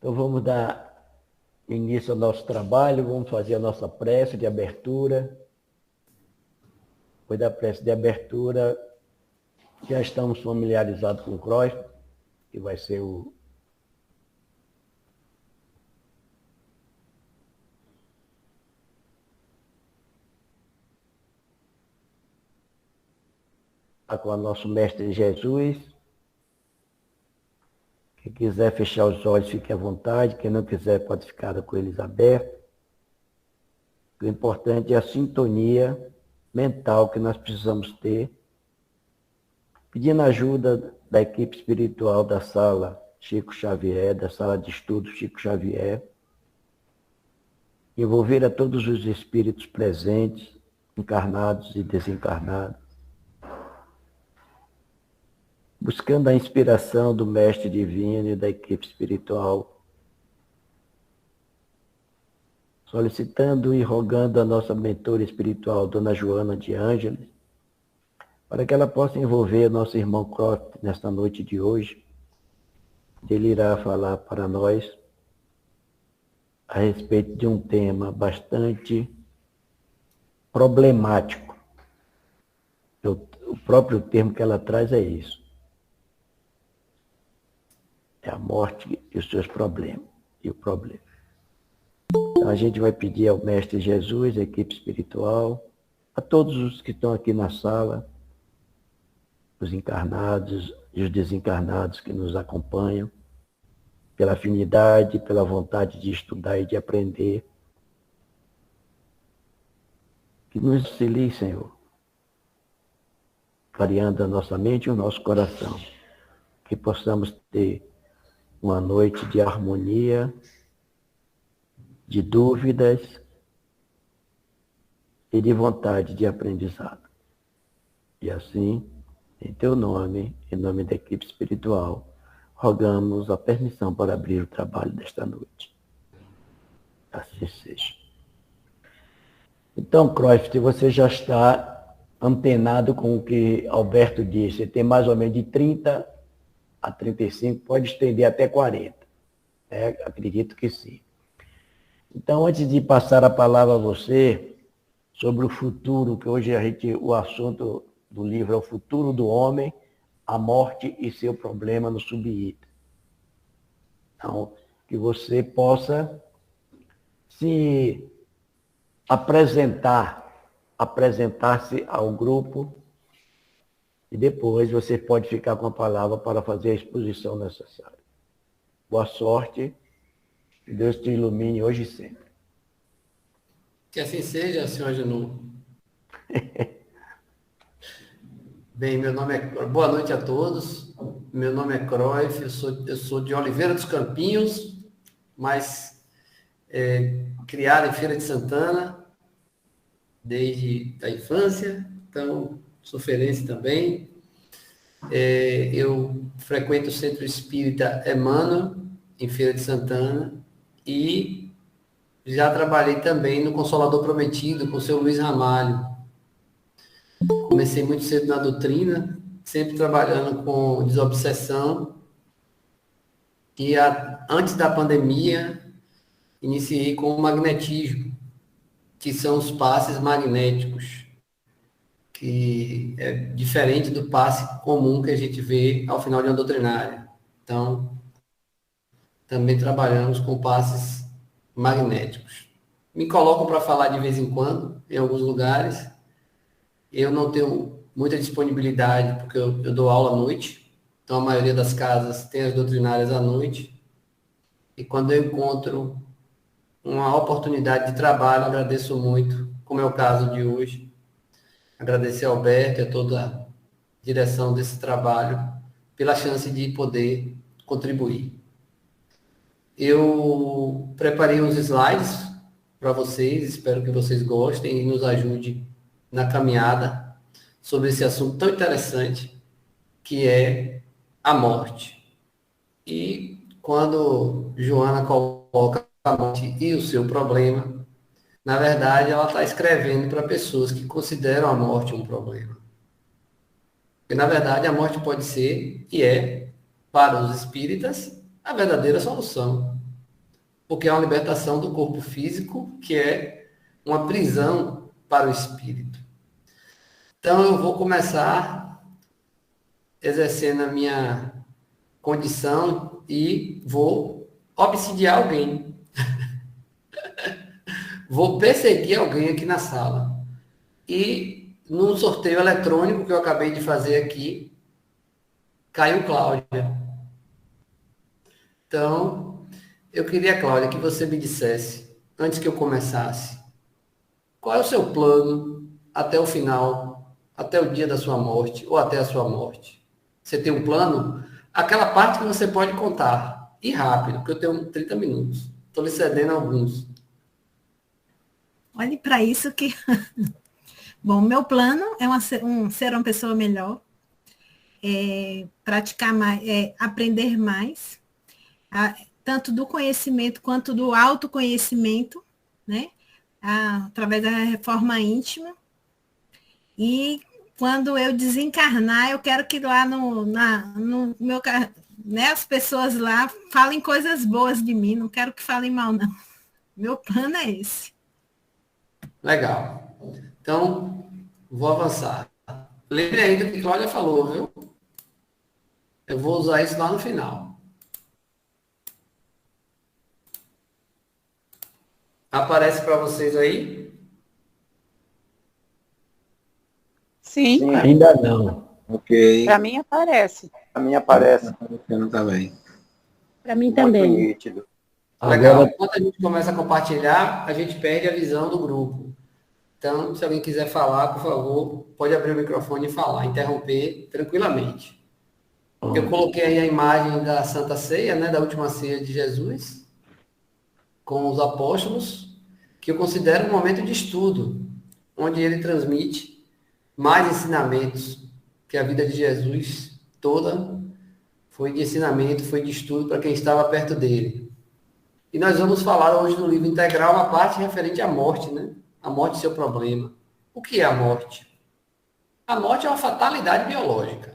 Então vamos dar início ao nosso trabalho, vamos fazer a nossa prece de abertura. Depois da prece de abertura, já estamos familiarizados com o Croix, que vai ser com o nosso Mestre Jesus. Quem quiser fechar os olhos, fique à vontade. Quem não quiser, pode ficar com eles abertos. O importante é a sintonia mental que nós precisamos ter, pedindo ajuda da equipe espiritual da sala Chico Xavier, da sala de estudo Chico Xavier, envolver a todos os espíritos presentes, encarnados e desencarnados, buscando a inspiração do Mestre Divino e da equipe espiritual, solicitando e rogando a nossa mentora espiritual, Dona Joana de Ângeles, para que ela possa envolver nosso irmão Croft nesta noite de hoje. Ele irá falar para nós a respeito de um tema bastante problemático. O próprio termo que ela traz é isso. É a morte e os seus problemas. E o problema. Então a gente vai pedir ao Mestre Jesus, a equipe espiritual, a todos os que estão aqui na sala, os encarnados e os desencarnados que nos acompanham, pela afinidade, pela vontade de estudar e de aprender, que nos auxilie, Senhor, clareando a nossa mente e o nosso coração, que possamos ter uma noite de harmonia, de dúvidas e de vontade de aprendizado. E assim, em teu nome, em nome da equipe espiritual, rogamos a permissão para abrir o trabalho desta noite. Assim seja. Então, Croft, você já está antenado com o que Alberto disse. Você tem mais ou menos de 30 a 35, pode estender até 40. Acredito que sim. Então, antes de passar a palavra a você, sobre o futuro, que hoje o assunto do livro é o futuro do homem, a morte e seu problema no subitem. Então, que você possa se apresentar-se ao grupo e depois você pode ficar com a palavra para fazer a exposição necessária. Boa sorte, que Deus te ilumine hoje e sempre. Que assim seja, senhor Genô. Bem, boa noite a todos. Meu nome é Croif, eu sou de Oliveira dos Campinhos, mas criado em Feira de Santana desde a infância, então sou feirense também. Eu frequento o Centro Espírita Emmanuel, em Feira de Santana, e já trabalhei também no Consolador Prometido com o seu Luiz Ramalho. Comecei muito cedo na doutrina, sempre trabalhando com desobsessão. E antes da pandemia, iniciei com o magnetismo, que são os passes magnéticos, que é diferente do passe comum que a gente vê ao final de uma doutrinária. Então, também trabalhamos com passes magnéticos. Me colocam para falar de vez em quando, em alguns lugares. Eu não tenho muita disponibilidade, porque eu dou aula à noite, então a maioria das casas tem as doutrinárias à noite, e quando eu encontro uma oportunidade de trabalho, agradeço muito, como é o caso de hoje, agradecer ao Alberto e a toda a direção desse trabalho, pela chance de poder contribuir. Eu preparei uns slides para vocês, espero que vocês gostem e nos ajude na caminhada sobre esse assunto tão interessante que é a morte. E quando Joana coloca a morte e o seu problema, na verdade ela está escrevendo para pessoas que consideram a morte um problema. Porque na verdade a morte pode ser, e é, para os espíritas, a verdadeira solução. porque é uma libertação do corpo físico, que é uma prisão para o espírito. Então, eu vou começar exercendo a minha condição e vou obsidiar alguém. Vou perseguir alguém aqui na sala. E num sorteio eletrônico que eu acabei de fazer aqui, caiu Cláudia. Então, eu queria, Cláudia, que você me dissesse, antes que eu começasse, qual é o seu plano até o final, até o dia da sua morte, ou até a sua morte? Você tem um plano? Aquela parte que você pode contar, e rápido, porque eu tenho 30 minutos. Estou lhe cedendo alguns. Olhe para isso que... Bom, meu plano é ser uma pessoa melhor, praticar mais, aprender mais, tanto do conhecimento quanto do autoconhecimento, né? Através da reforma íntima. E quando eu desencarnar, eu quero que lá no meu, né, as pessoas lá falem coisas boas de mim, não quero que falem mal, não. Meu plano é esse. Legal. Então, vou avançar. Lembre aí do que Cláudia falou, viu? Eu vou usar isso lá no final. Aparece para vocês aí? Sim, Ainda não. Ok. para mim aparece. A minha aparece. Aparecendo também. Para mim Muito também. nítido. Legal. Agora, Quando a gente começa a compartilhar, a gente perde a visão do grupo. Então, se alguém quiser falar, por favor, pode abrir o microfone e falar, interromper tranquilamente. Eu coloquei aí a imagem da Santa Ceia, né, da última ceia de Jesus, com os apóstolos, que eu considero um momento de estudo, onde ele transmite mais ensinamentos, que a vida de Jesus toda foi de ensinamento, foi de estudo para quem estava perto dele. E nós vamos falar hoje no livro integral a parte referente à morte, né? A morte e seu problema. O que é a morte? A morte é uma fatalidade biológica.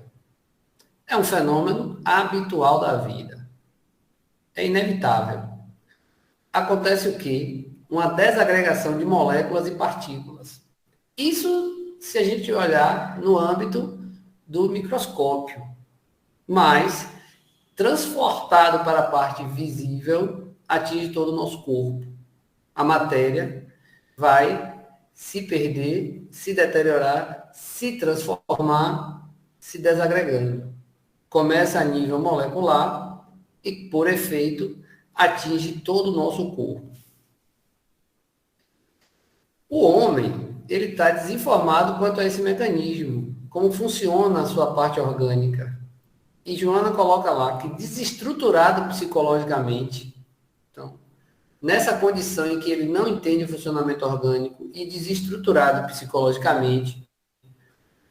É um fenômeno habitual da vida. É inevitável. Acontece o quê? Uma desagregação de moléculas e partículas. Isso se a gente olhar no âmbito do microscópio. Mas, transportado para a parte visível, atinge todo o nosso corpo. A matéria vai se perder, se deteriorar, se transformar, se desagregando. Começa a nível molecular e, por efeito, atinge todo o nosso corpo. O homem, ele está desinformado quanto a esse mecanismo, como funciona a sua parte orgânica. E Joana coloca lá que desestruturado psicologicamente, então, nessa condição em que ele não entende o funcionamento orgânico e desestruturado psicologicamente,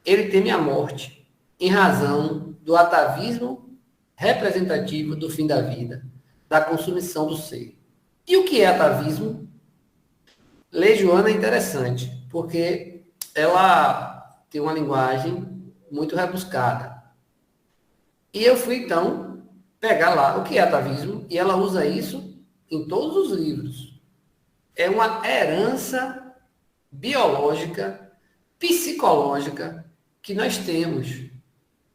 ele teme a morte em razão do atavismo representativo do fim da vida, da consumição do ser. E o que é atavismo? Ler Joana é interessante, porque ela tem uma linguagem muito rebuscada. E eu fui, então, pegar lá o que é atavismo, e ela usa isso em todos os livros. É uma herança biológica, psicológica, que nós temos.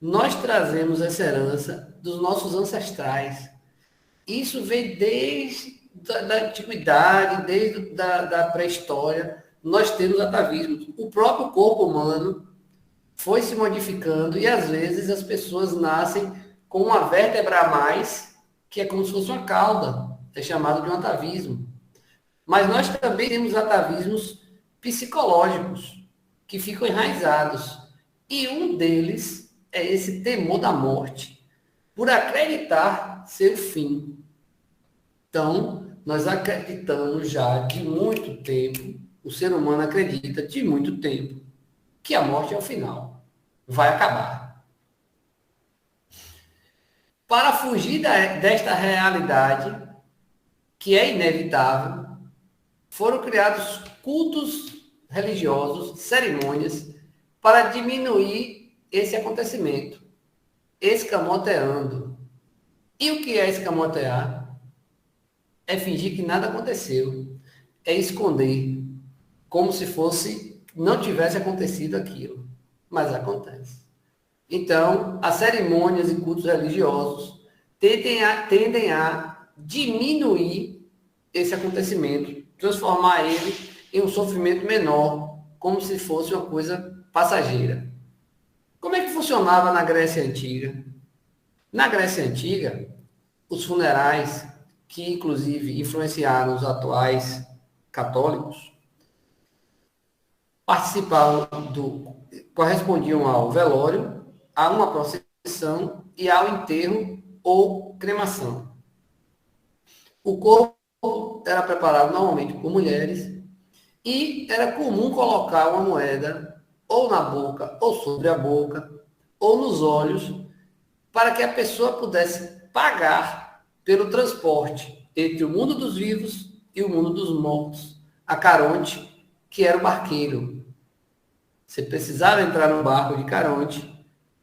Nós trazemos essa herança dos nossos ancestrais. Isso vem desde da antiguidade, desde da pré-história. Nós temos atavismos. O próprio corpo humano foi se modificando e, às vezes, as pessoas nascem com uma vértebra a mais, que é como se fosse uma cauda. É chamado de um atavismo. Mas nós também temos atavismos psicológicos, que ficam enraizados. E um deles é esse temor da morte, por acreditar ser o fim. Então, nós acreditamos já de muito tempo, o ser humano acredita de muito tempo, que a morte é o final. Vai acabar. Para fugir desta realidade, que é inevitável, foram criados cultos religiosos, cerimônias, para diminuir esse acontecimento, escamoteando. E o que é escamotear? é fingir que nada aconteceu, é esconder, como se não tivesse acontecido aquilo, mas acontece. Então, as cerimônias e cultos religiosos tendem a diminuir esse acontecimento, transformar ele em um sofrimento menor, como se fosse uma coisa passageira. Como é que funcionava na Grécia Antiga? Na Grécia Antiga, os funerais, que inclusive influenciaram os atuais católicos, correspondiam ao velório, a uma procissão e ao enterro ou cremação. O corpo era preparado normalmente por mulheres e era comum colocar uma moeda ou na boca, ou sobre a boca, ou nos olhos, para que a pessoa pudesse pagar pelo transporte entre o mundo dos vivos e o mundo dos mortos, a Caronte, que era o barqueiro. Você precisava entrar no barco de Caronte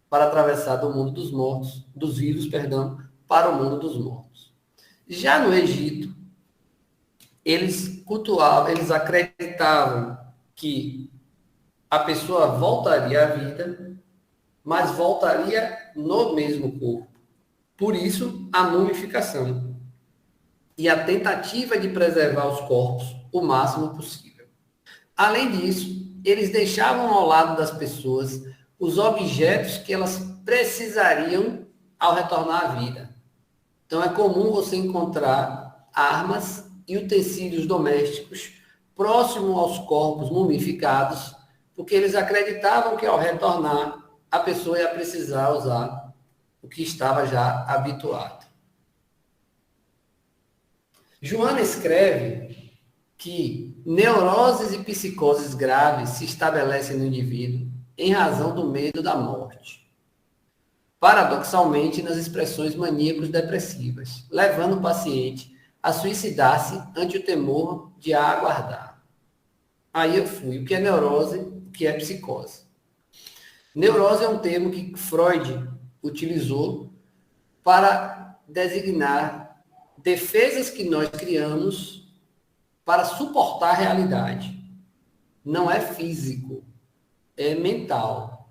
para atravessar do mundo dos mortos, dos vivos, perdão, para o mundo dos mortos. Já no Egito, eles cultuavam, eles acreditavam que a pessoa voltaria à vida, mas voltaria no mesmo corpo. Por isso, a mumificação e a tentativa de preservar os corpos o máximo possível. Além disso, eles deixavam ao lado das pessoas os objetos que elas precisariam ao retornar à vida. Então, é comum você encontrar armas e utensílios domésticos próximo aos corpos mumificados, porque eles acreditavam que ao retornar, a pessoa ia precisar usar o que estava já habituado. Joana escreve que neuroses e psicoses graves se estabelecem no indivíduo em razão do medo da morte. Paradoxalmente, nas expressões maníacos-depressivas, levando o paciente a suicidar-se ante o temor de a aguardar. Aí eu fui. O que é neurose? O que é psicose? Neurose é um termo que Freud utilizou para designar defesas que nós criamos para suportar a realidade. Não é físico, é mental.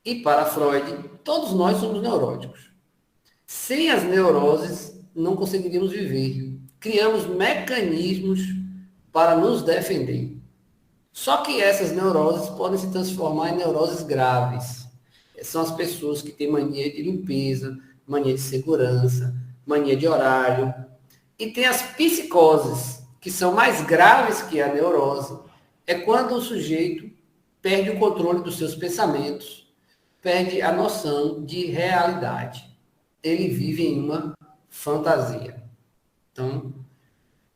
E para Freud, todos nós somos neuróticos. Sem as neuroses, não conseguiríamos viver. Criamos mecanismos para nos defender. Só que essas neuroses podem se transformar em neuroses graves. São as pessoas que têm mania de limpeza, mania de segurança, mania de horário. E tem as psicoses, que são mais graves que a neurose. É quando o sujeito perde o controle dos seus pensamentos, perde a noção de realidade. Ele vive em uma fantasia. Então,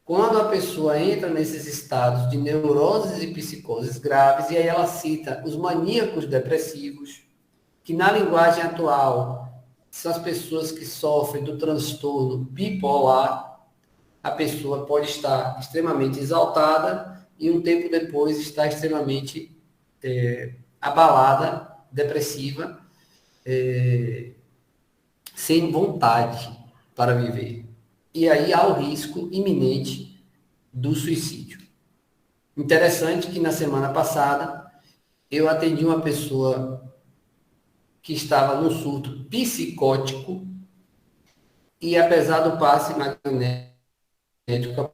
quando a pessoa entra nesses estados de neuroses e psicoses graves, e aí ela cita os maníacos depressivos, que na linguagem atual são as pessoas que sofrem do transtorno bipolar, a pessoa pode estar extremamente exaltada e um tempo depois estar extremamente abalada, depressiva, sem vontade para viver. E aí há o risco iminente do suicídio. Interessante que na semana passada eu atendi uma pessoa que estava num surto psicótico e apesar do passe magnético,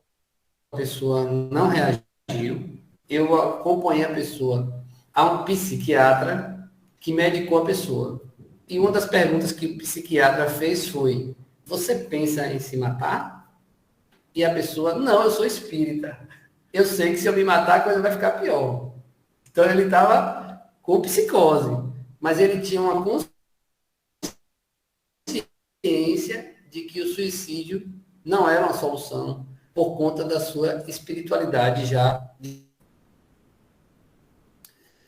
a pessoa não reagiu. Eu acompanhei a pessoa a um psiquiatra que medicou a pessoa. E uma das perguntas que o psiquiatra fez foi: você pensa em se matar? E a pessoa: não, eu sou espírita. Eu sei que se eu me matar, a coisa vai ficar pior. Então ele estava com psicose, mas ele tinha uma consciência de que o suicídio não era uma solução por conta da sua espiritualidade já.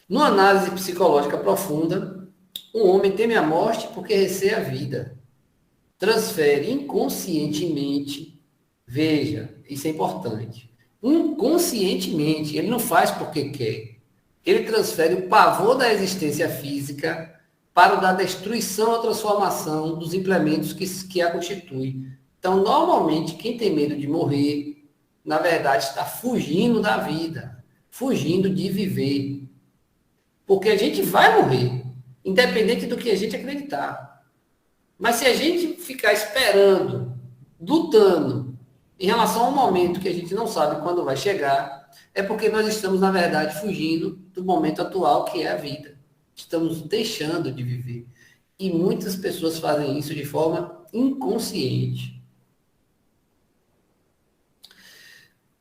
Numa análise psicológica profunda, um homem teme a morte porque receia a vida. Transfere inconscientemente, veja, isso é importante, inconscientemente, ele não faz porque quer. Ele transfere o pavor da existência física para o da destruição ou transformação dos implementos que a constituem, Então, normalmente, quem tem medo de morrer, na verdade, está fugindo da vida, fugindo de viver. Porque a gente vai morrer, independente do que a gente acreditar. Mas se a gente ficar esperando, lutando, em relação ao momento que a gente não sabe quando vai chegar, é porque nós estamos, na verdade, fugindo do momento atual, que é a vida. Estamos deixando de viver. E muitas pessoas fazem isso de forma inconsciente.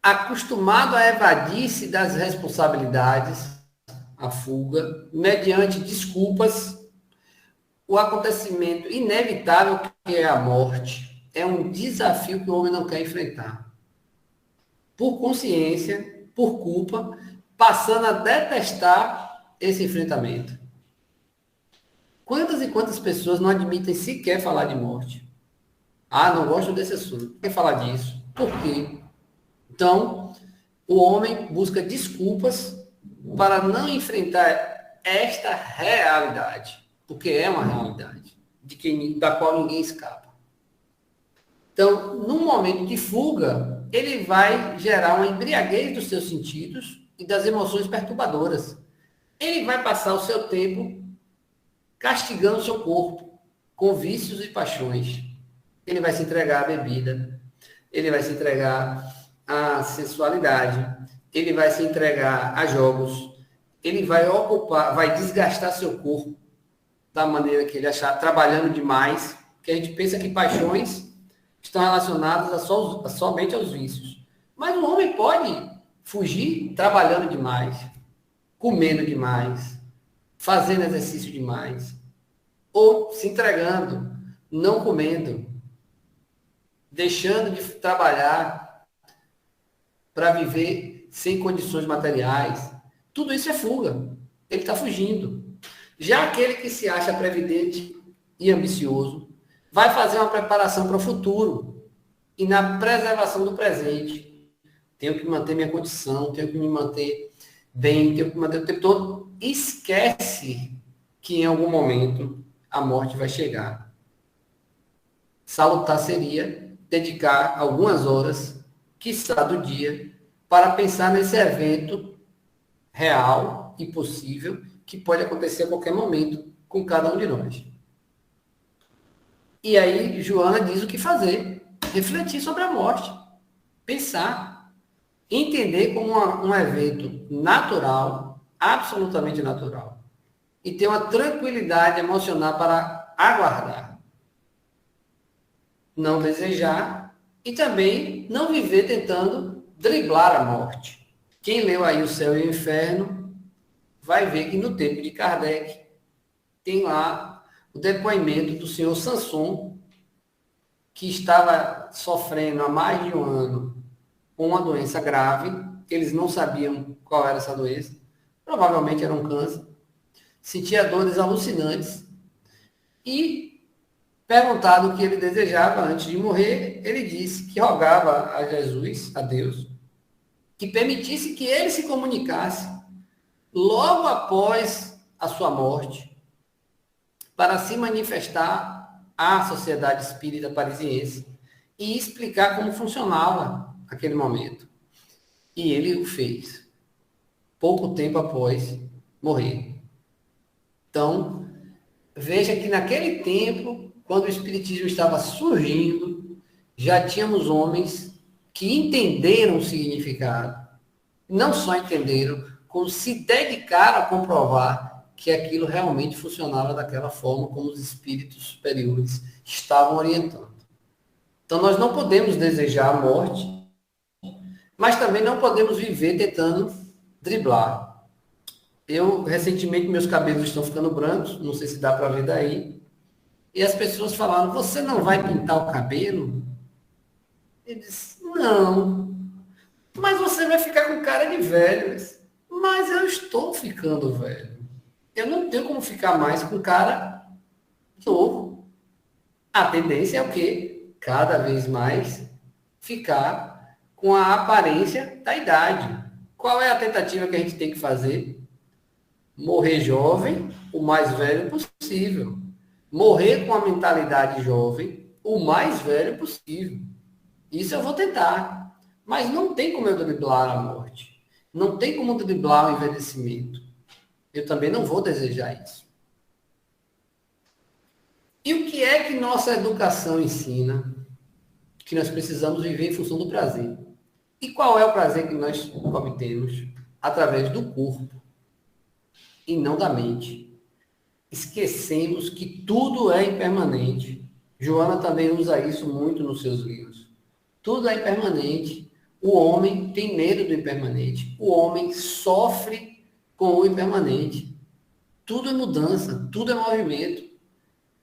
Acostumado a evadir-se das responsabilidades, a fuga, mediante desculpas, o acontecimento inevitável que é a morte é um desafio que o homem não quer enfrentar. Por consciência, por culpa, passando a detestar esse enfrentamento. Quantas e quantas pessoas não admitem sequer falar de morte? Ah, não gosto desse assunto. Não quer falar disso. Por quê? Então, o homem busca desculpas para não enfrentar esta realidade, porque é uma realidade da qual ninguém escapa. Então, num momento de fuga, ele vai gerar uma embriaguez dos seus sentidos e das emoções perturbadoras. Ele vai passar o seu tempo castigando o seu corpo com vícios e paixões. Ele vai se entregar à bebida, ele vai se entregar à sensualidade, ele vai se entregar a jogos, ele vai vai desgastar seu corpo da maneira que ele achar, trabalhando demais, que a gente pensa que paixões estão relacionadas somente aos vícios. Mas o homem pode fugir trabalhando demais, comendo demais, fazendo exercício demais, ou se entregando, não comendo, deixando de trabalhar para viver sem condições materiais. Tudo isso é fuga. Ele está fugindo. Já aquele que se acha previdente e ambicioso vai fazer uma preparação para o futuro e na preservação do presente. Tenho que manter minha condição, tenho que me manter bem, tenho que manter o tempo todo. Esquece que em algum momento a morte vai chegar. Salutar seria dedicar algumas horas, quiçá do dia, para pensar nesse evento real e possível que pode acontecer a qualquer momento com cada um de nós. E aí, Joana diz o que fazer. Refletir sobre a morte. Pensar. Entender como um evento natural, absolutamente natural. E ter uma tranquilidade emocional para aguardar. Não desejar e também não viver tentando driblar a morte. Quem leu aí O Céu e o Inferno vai ver que no tempo de Kardec tem lá o depoimento do senhor Sanson, que estava sofrendo há mais de um ano com uma doença grave. Eles não sabiam qual era essa doença. Provavelmente era um câncer. Sentia dores alucinantes. E, perguntado o que ele desejava antes de morrer, ele disse que rogava a Jesus, a Deus, que permitisse que ele se comunicasse logo após a sua morte, para se manifestar à Sociedade Espírita Parisiense e explicar como funcionava aquele momento. E ele o fez, pouco tempo após morrer. Então, veja que naquele tempo, quando o Espiritismo estava surgindo, já tínhamos homens que entenderam o significado. Não só entenderam, como se dedicaram a comprovar que aquilo realmente funcionava daquela forma como os espíritos superiores estavam orientando. Então, nós não podemos desejar a morte, mas também não podemos viver tentando driblar. Recentemente, meus cabelos estão ficando brancos, não sei se dá para ver daí, e as pessoas falaram, você não vai pintar o cabelo? Eu disse, não, mas você vai ficar com cara de velho. Mas eu estou ficando velho. Eu não tenho como ficar mais com cara novo. A tendência é o quê? Cada vez mais ficar com a aparência da idade. Qual é a tentativa que a gente tem que fazer? Morrer jovem, o mais velho possível. Morrer com a mentalidade jovem o mais velho possível. Isso eu vou tentar. Mas não tem como eu driblar a morte. Não tem como driblar o envelhecimento. Eu também não vou desejar isso. E o que é que nossa educação ensina? Que nós precisamos viver em função do prazer. E qual é o prazer que nós obtemos? Através do corpo e não da mente. Esquecemos que tudo é impermanente. Joana também usa isso muito nos seus livros. Tudo é impermanente. O homem tem medo do impermanente. O homem sofre com o impermanente. Tudo é mudança, tudo é movimento.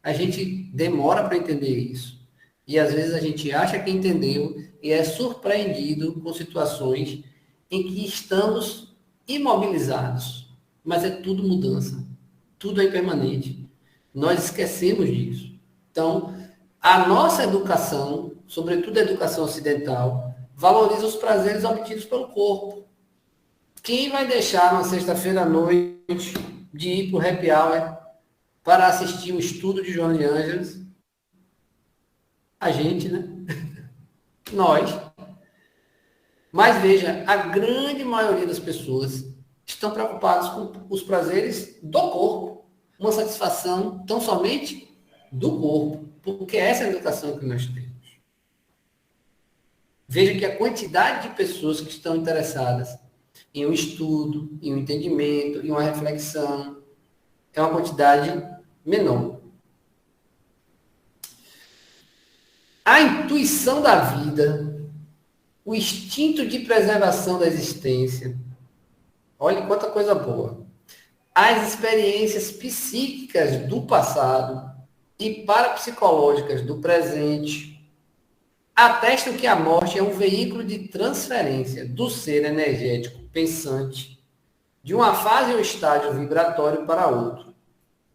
A gente demora para entender isso. E às vezes a gente acha que entendeu e é surpreendido com situações em que estamos imobilizados. Mas é tudo mudança. Tudo é impermanente. Nós esquecemos disso. Então, a nossa educação, sobretudo a educação ocidental, valoriza os prazeres obtidos pelo corpo. Quem vai deixar na sexta-feira à noite de ir para o happy hour para assistir o estudo de Joana de Ângeles? A gente, né? Nós. Mas veja, a grande maioria das pessoas estão preocupadas com os prazeres do corpo. Uma satisfação tão somente do corpo. Porque essa é a educação que nós temos. Veja que a quantidade de pessoas que estão interessadas em um estudo, em um entendimento, em uma reflexão, é uma quantidade menor. A intuição da vida, o instinto de preservação da existência, olha quanta coisa boa. As experiências psíquicas do passado e parapsicológicas do presente atestam que a morte é um veículo de transferência do ser energético pensante de uma fase ou estágio vibratório para outro,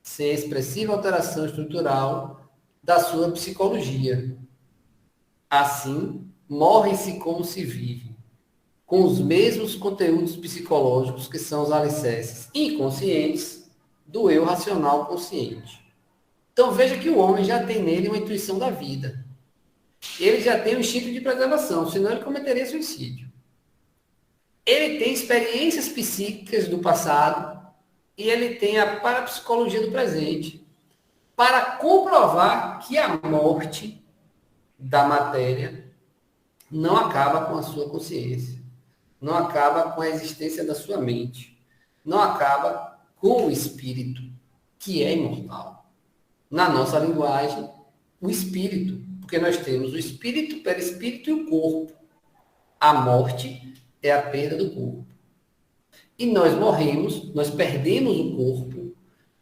sem expressiva alteração estrutural da sua psicologia. Assim, morre-se como se vive, com os mesmos conteúdos psicológicos que são os alicerces inconscientes do eu racional consciente. Então veja que o homem já tem nele uma intuição da vida. Ele já tem um instinto de preservação, senão ele cometeria suicídio. Ele tem experiências psíquicas do passado e ele tem a parapsicologia do presente para comprovar que a morte da matéria não acaba com a sua consciência, não acaba com a existência da sua mente, não acaba com o espírito, que é imortal. Na nossa linguagem, o espírito, porque nós temos o espírito, o perispírito e o corpo. A morte é a perda do corpo. E nós morremos, nós perdemos o corpo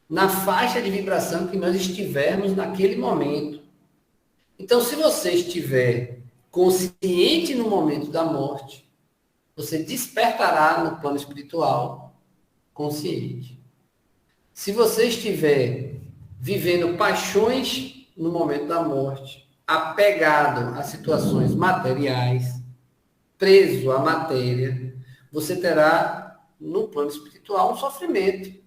na faixa de vibração que nós estivermos naquele momento. Então, se você estiver consciente no momento da morte, você despertará no plano espiritual consciente. Se você estiver vivendo paixões no momento da morte, apegado a situações materiais, preso à matéria, você terá no plano espiritual um sofrimento,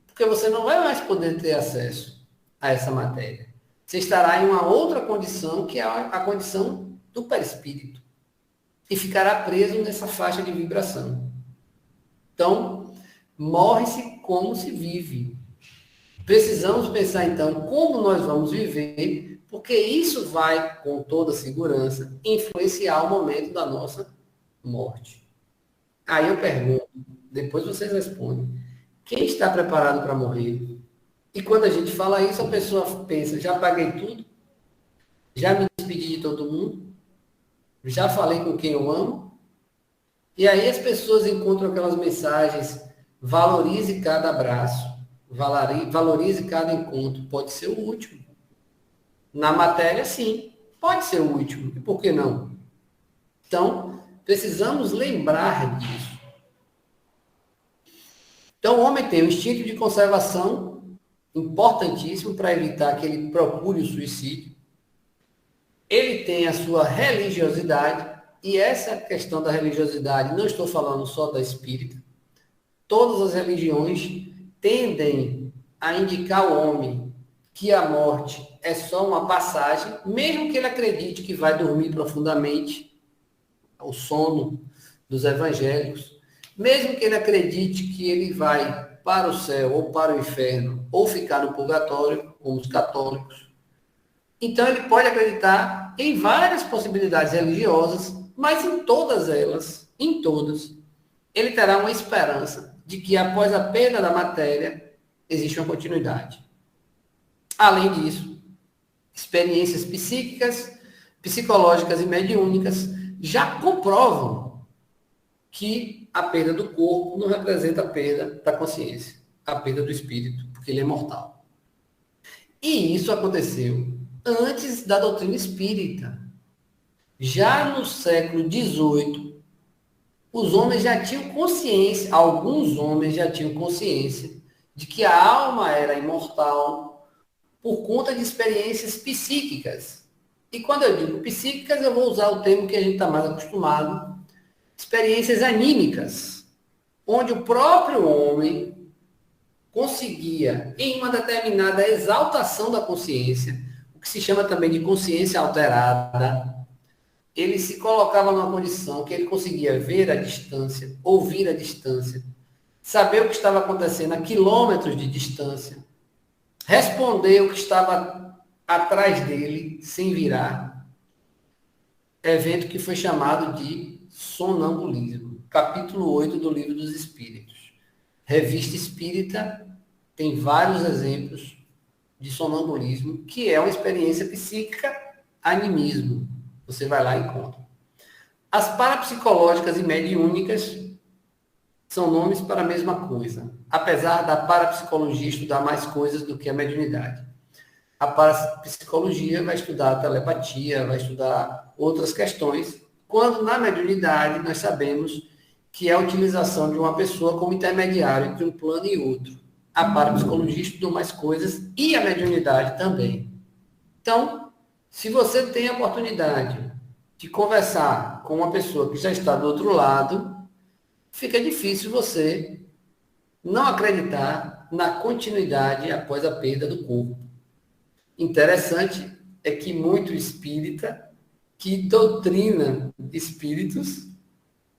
porque você não vai mais poder ter acesso a essa matéria. Você estará em uma outra condição, que é a condição do perispírito, e ficará preso nessa faixa de vibração. Então, morre-se como se vive. Precisamos pensar, então, como nós vamos viver, porque isso vai, com toda segurança, influenciar o momento da nossa morte. Aí eu pergunto, depois vocês respondem, quem está preparado para morrer? E quando a gente fala isso, a pessoa pensa, já paguei tudo? Já me despedi de todo mundo? Já falei com quem eu amo? E aí as pessoas encontram aquelas mensagens, valorize cada abraço, valorize cada encontro, pode ser o último. Na matéria, sim, pode ser o último, e por que não? Então, precisamos lembrar disso. Então, o homem tem um instinto de conservação importantíssimo para evitar que ele procure o suicídio. Ele tem a sua religiosidade, e essa questão da religiosidade, não estou falando só da espírita. Todas as religiões tendem a indicar ao homem que a morte é só uma passagem, mesmo que ele acredite que vai dormir profundamente, o sono dos evangélicos, mesmo que ele acredite que ele vai para o céu ou para o inferno, ou ficar no purgatório, como os católicos. Então ele pode acreditar em várias possibilidades religiosas, mas em todas elas, em todas, ele terá uma esperança de que após a perda da matéria, existe uma continuidade. Além disso, experiências psíquicas, psicológicas e mediúnicas já comprovam que a perda do corpo não representa a perda da consciência, a perda do espírito, porque ele é mortal. E isso aconteceu antes da doutrina espírita. Já no século XVIII, os homens já tinham consciência, alguns homens já tinham consciência de que a alma era imortal por conta de experiências psíquicas. E quando eu digo psíquicas, eu vou usar o termo que a gente está mais acostumado, experiências anímicas, onde o próprio homem conseguia, em uma determinada exaltação da consciência, o que se chama também de consciência alterada, ele se colocava numa condição que ele conseguia ver a distância, ouvir a distância, saber o que estava acontecendo a quilômetros de distância, responder o que estava atrás dele, sem virar. Evento que foi chamado de sonambulismo. Capítulo 8 do Livro dos Espíritos. Revista Espírita tem vários exemplos de sonambulismo, que é uma experiência psíquica, animismo. Você vai lá e encontra. As parapsicológicas e mediúnicas são nomes para a mesma coisa, apesar da parapsicologia estudar mais coisas do que a mediunidade. A parapsicologia vai estudar a telepatia, vai estudar outras questões, quando na mediunidade nós sabemos que é a utilização de uma pessoa como intermediário entre um plano e outro. A parapsicologia estudou mais coisas e a mediunidade também. Então, se você tem a oportunidade de conversar com uma pessoa que já está do outro lado, fica difícil você não acreditar na continuidade após a perda do corpo. Interessante é que muito espírita que doutrina espíritos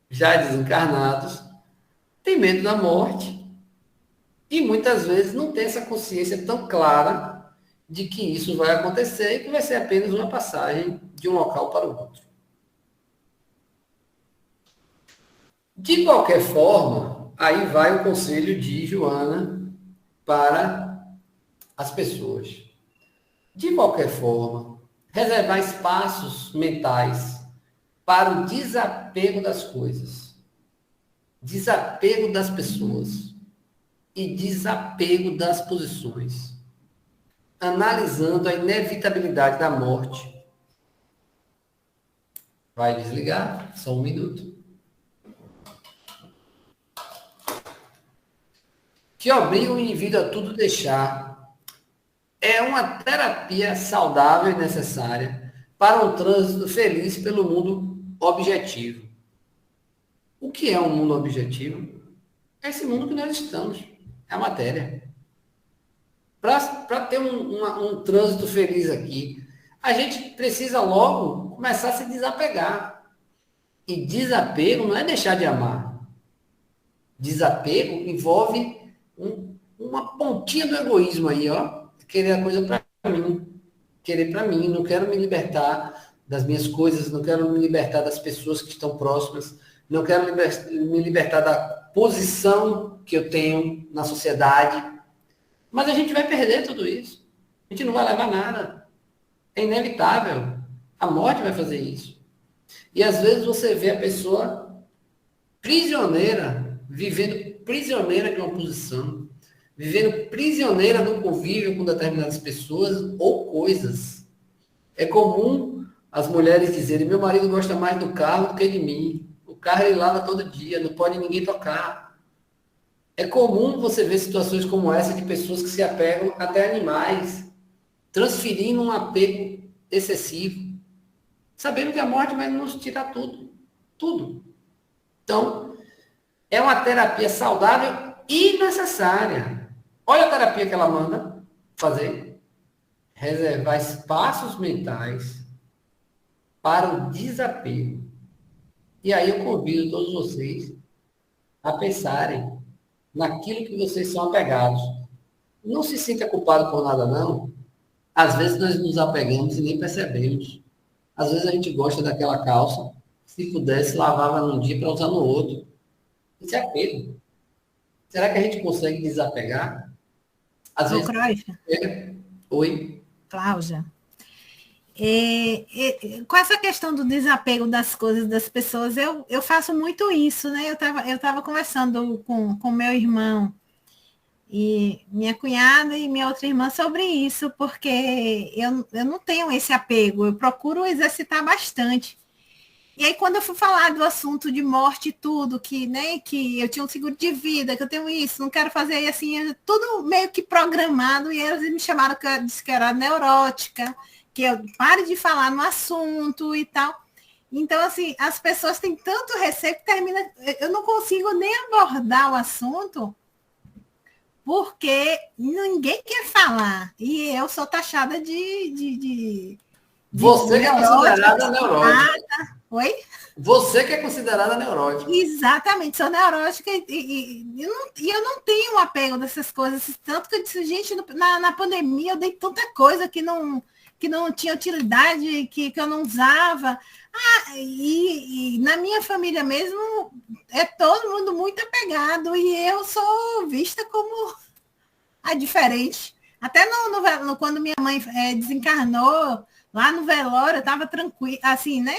já desencarnados tem medo da morte e muitas vezes não tem essa consciência tão clara de que isso vai acontecer e que vai ser apenas uma passagem de um local para o outro. De qualquer forma, aí vai o conselho de Joana para as pessoas. De qualquer forma, reservar espaços mentais para o desapego das coisas, desapego das pessoas e desapego das posições, analisando a inevitabilidade da morte. Vai desligar? Só um minuto. Que obriga o indivíduo a tudo deixar. É uma terapia saudável e necessária para um trânsito feliz pelo mundo objetivo. O que é um mundo objetivo? É esse mundo que nós estamos. É a matéria. Para ter um trânsito feliz aqui, a gente precisa logo começar a se desapegar. E desapego não é deixar de amar. Desapego envolve uma pontinha do egoísmo aí, ó. Querer a coisa para mim. Querer para mim. Não quero me libertar das minhas coisas, não quero me libertar das pessoas que estão próximas, não quero me libertar da posição que eu tenho na sociedade. Mas a gente vai perder tudo isso. A gente não vai levar nada. É inevitável. A morte vai fazer isso. E às vezes você vê a pessoa prisioneira, vivendo prisioneira de uma posição, vivendo prisioneira do convívio com determinadas pessoas ou coisas. É comum as mulheres dizerem: meu marido gosta mais do carro do que de mim. O carro ele lava todo dia, não pode ninguém tocar. É comum você ver situações como essa de pessoas que se apegam até animais, transferindo um apego excessivo, sabendo que a morte vai nos tirar tudo. Tudo. Então, é uma terapia saudável e necessária. Olha a terapia que ela manda fazer. reservar espaços mentais para o desapego. E aí eu convido todos vocês a pensarem naquilo que vocês são apegados. Não se sinta culpado por nada, não. Às vezes nós nos apegamos e nem percebemos. Às vezes a gente gosta daquela calça, se pudesse, lavava num dia para usar no outro. Isso é apego. Será que a gente consegue desapegar? Às Ô, vezes. Cruyff, Oi. Cláudia, com essa questão do desapego das coisas, das pessoas, eu faço muito isso, né? Eu tava conversando com meu irmão e minha cunhada e minha outra irmã sobre isso, porque eu não tenho esse apego, eu procuro exercitar bastante. E aí, quando eu fui falar do assunto de morte e tudo, que, né, que eu tinha um seguro de vida, que eu tenho isso, não quero fazer assim, tudo meio que programado, e eles me chamaram, disse que era neurótica, que eu pare de falar no assunto e tal. Então, assim, as pessoas têm tanto receio que termina, eu não consigo nem abordar o assunto, porque ninguém quer falar. E eu sou taxada de Você que é considerada neurótica. Oi? Você que é considerada neurótica. Exatamente, sou neurótica e eu não tenho um apego dessas coisas. Tanto que eu disse, gente, na pandemia eu dei tanta coisa que não tinha utilidade, que eu não usava. E na minha família mesmo é todo mundo muito apegado e eu sou vista como a diferente. Até quando minha mãe desencarnou, lá no velório, eu estava tranquila, assim, né?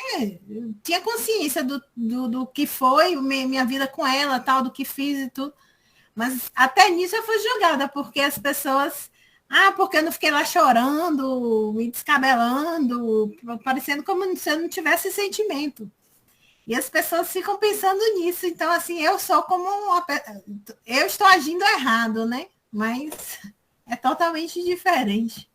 Eu tinha consciência do que foi minha vida com ela, tal, do que fiz e tudo. Mas até nisso eu fui julgada, porque as pessoas... porque eu não fiquei lá chorando, me descabelando, parecendo como se eu não tivesse sentimento. E as pessoas ficam pensando nisso. Então, assim, eu sou como eu estou agindo errado, né? Mas é totalmente diferente.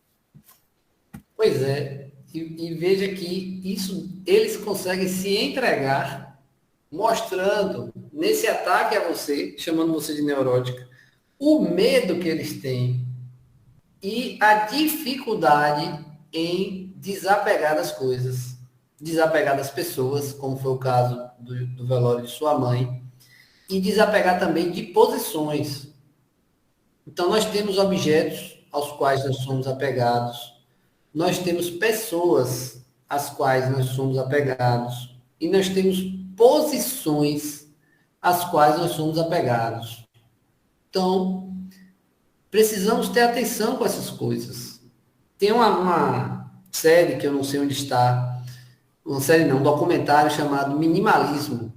Pois é. E veja que isso eles conseguem se entregar mostrando nesse ataque a você, chamando você de neurótica, o medo que eles têm e a dificuldade em desapegar das coisas, desapegar das pessoas, como foi o caso do velório de sua mãe, e desapegar também de posições. Então, nós temos objetos aos quais nós somos apegados, nós temos pessoas às quais nós somos apegados, e nós temos posições às quais nós somos apegados. Então, precisamos ter atenção com essas coisas. Tem uma série que eu não sei onde está, uma série não, um documentário chamado Minimalismo,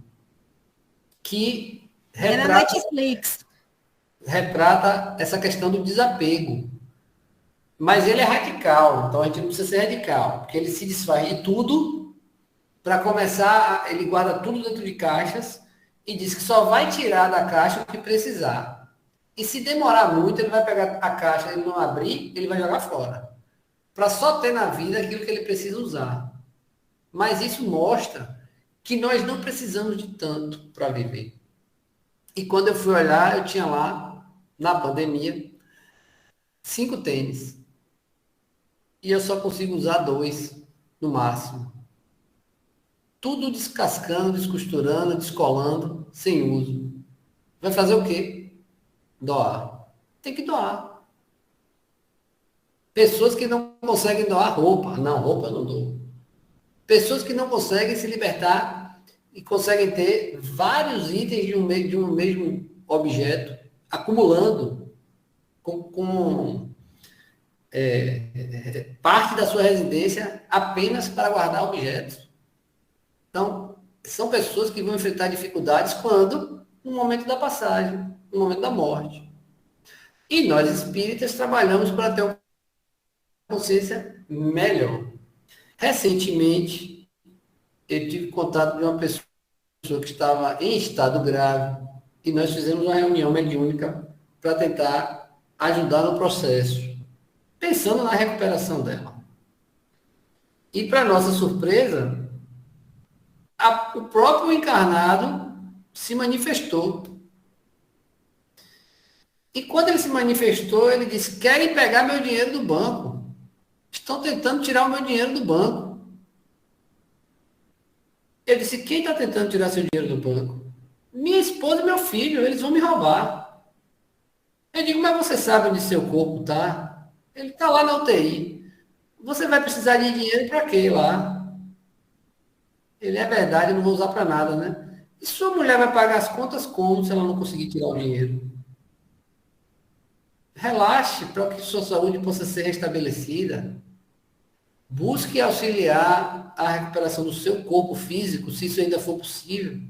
que retrata essa questão do desapego. Mas ele é radical, então a gente não precisa ser radical, porque ele se desfaz de tudo, para começar, ele guarda tudo dentro de caixas e diz que só vai tirar da caixa o que precisar. E se demorar muito, ele vai pegar a caixa, ele não abrir, ele vai jogar fora. Para só ter na vida aquilo que ele precisa usar. Mas isso mostra que nós não precisamos de tanto para viver. E quando eu fui olhar, eu tinha lá, na pandemia, 5 tênis. E eu só consigo usar 2, no máximo. Tudo descascando, descosturando, descolando, sem uso. Vai fazer o quê? Doar. Tem que doar. Pessoas que não conseguem doar roupa. Não, roupa eu não dou. Pessoas que não conseguem se libertar e conseguem ter vários itens de um mesmo objeto, acumulando com parte da sua residência apenas para guardar objetos. Então, são pessoas que vão enfrentar dificuldades quando? No momento da passagem, no momento da morte. E nós espíritas trabalhamos para ter uma consciência melhor. Recentemente, eu tive contato de uma pessoa que estava em estado grave e nós fizemos uma reunião mediúnica para tentar ajudar no processo, pensando na recuperação dela. E, para nossa surpresa, o próprio encarnado se manifestou. E quando ele se manifestou, ele disse: querem pegar meu dinheiro do banco. estão tentando tirar o meu dinheiro do banco. Eu disse, quem está tentando tirar seu dinheiro do banco? Minha esposa e meu filho, eles vão me roubar. Eu digo, mas você sabe onde seu corpo está? Ele está lá na UTI. Você vai precisar de dinheiro para quê lá? Ele é verdade, eu não vou usar para nada, né? E sua mulher vai pagar as contas como se ela não conseguir tirar o dinheiro? Relaxe para que sua saúde possa ser restabelecida. Busque auxiliar a recuperação do seu corpo físico, se isso ainda for possível.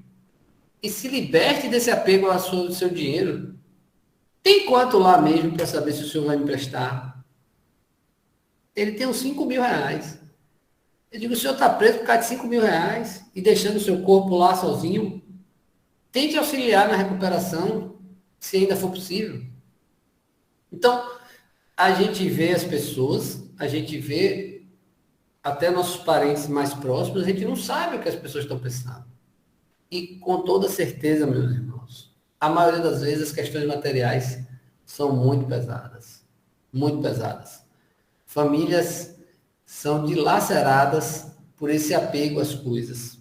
E se liberte desse apego ao seu dinheiro. Tem quanto lá mesmo para saber se o senhor vai me emprestar? Ele tem uns 5 mil reais. Eu digo, o senhor está preso por causa de 5 mil reais e deixando o seu corpo lá sozinho? Tente auxiliar na recuperação, se ainda for possível. Então, a gente vê as pessoas, a gente vê até nossos parentes mais próximos, a gente não sabe o que as pessoas estão pensando. E com toda certeza, meus irmãos, a maioria das vezes as questões materiais são muito pesadas. Muito pesadas. Famílias são dilaceradas por esse apego às coisas,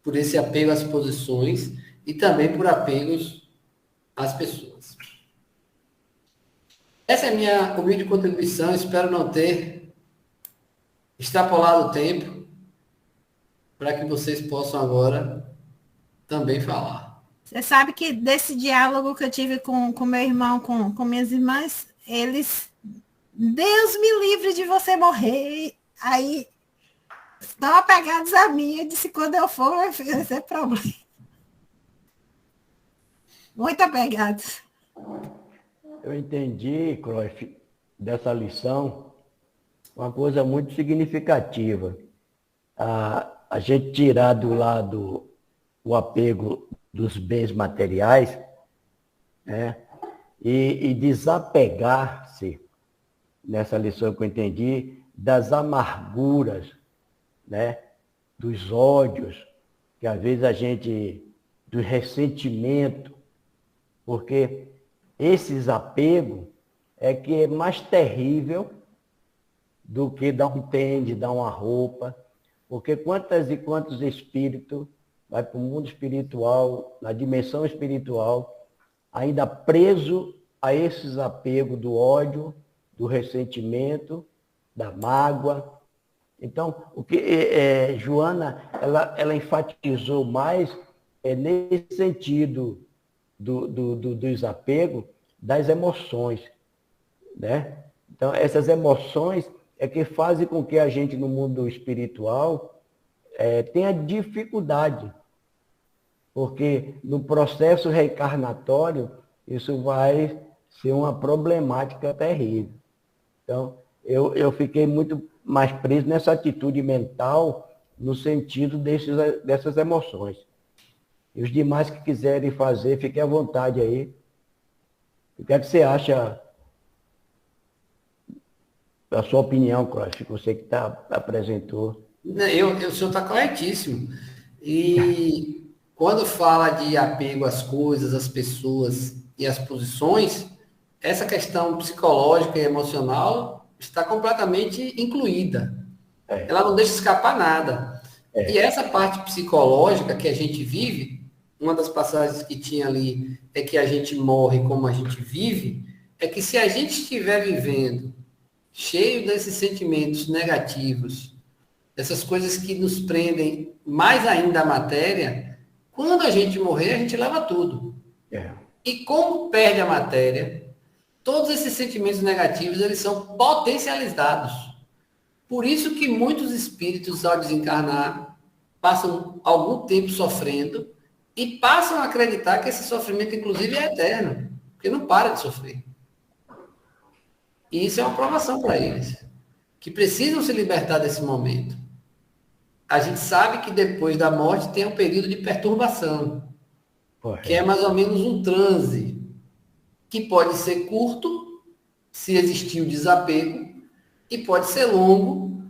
por esse apego às posições e também por apegos às pessoas. Essa é a minha humilde contribuição, espero não ter extrapolado o tempo para que vocês possam agora também falar. Você sabe que desse diálogo que eu tive com meu irmão, com minhas irmãs, eles, Deus me livre de você morrer, aí estão apegados a mim, eu disse, quando eu for, vai ser problema. Muito apegados. Eu entendi, Cruyff, dessa lição, uma coisa muito significativa. A gente tirar do lado o apego dos bens materiais, né, e desapegar-se, nessa lição que eu entendi, das amarguras, né, dos ódios, que às vezes do ressentimento, porque esses apegos é que é mais terrível do que dar um tênis, dar uma roupa, porque quantas e quantos espíritos vai para o mundo espiritual, na dimensão espiritual, ainda preso a esses apegos do ódio, do ressentimento, da mágoa. Então, o que Joana, ela enfatizou mais nesse sentido do desapego das emoções, né? Então, essas emoções é que fazem com que a gente, no mundo espiritual, tenha dificuldade, porque no processo reencarnatório, isso vai ser uma problemática terrível. Então, eu fiquei muito mais preso nessa atitude mental, no sentido dessas emoções. E os demais que quiserem fazer, fiquem à vontade aí. O que é que você acha, a sua opinião, Cruyff, você que apresentou? O senhor está corretíssimo. E quando fala de apego às coisas, às pessoas e às posições, essa questão psicológica e emocional está completamente incluída. Ela não deixa escapar nada. E essa parte psicológica que a gente vive, uma das passagens que tinha ali é que a gente morre como a gente vive, é que se a gente estiver vivendo cheio desses sentimentos negativos, essas coisas que nos prendem mais ainda à matéria, quando a gente morrer, a gente leva tudo. E como perde a matéria, todos esses sentimentos negativos, eles são potencializados. Por isso que muitos espíritos, ao desencarnar, passam algum tempo sofrendo e passam a acreditar que esse sofrimento, inclusive, é eterno, porque não para de sofrer. E isso é uma provação para eles, que precisam se libertar desse momento. A gente sabe que depois da morte tem um período de perturbação, que é mais ou menos um transe, que pode ser curto, se existir o desapego, e pode ser longo,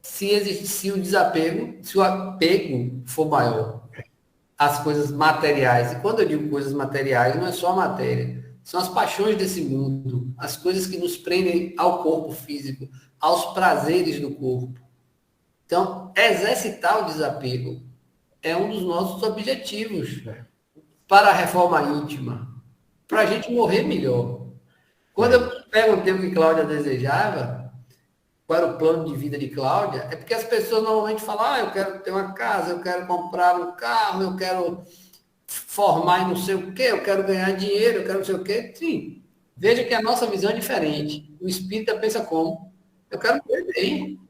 se existir o desapego, se o apego for maior às coisas materiais. E quando eu digo coisas materiais, não é só a matéria, são as paixões desse mundo, as coisas que nos prendem ao corpo físico, aos prazeres do corpo. Então, exercitar o desapego é um dos nossos objetivos para a reforma íntima, para a gente morrer melhor. Quando eu perguntei o que Cláudia desejava, qual era o plano de vida de Cláudia, é porque as pessoas normalmente falam, eu quero ter uma casa, eu quero comprar um carro, eu quero formar em não sei o quê, eu quero ganhar dinheiro, eu quero não sei o quê. Sim, veja que a nossa visão é diferente. O espírita pensa como? Eu quero morrer bem,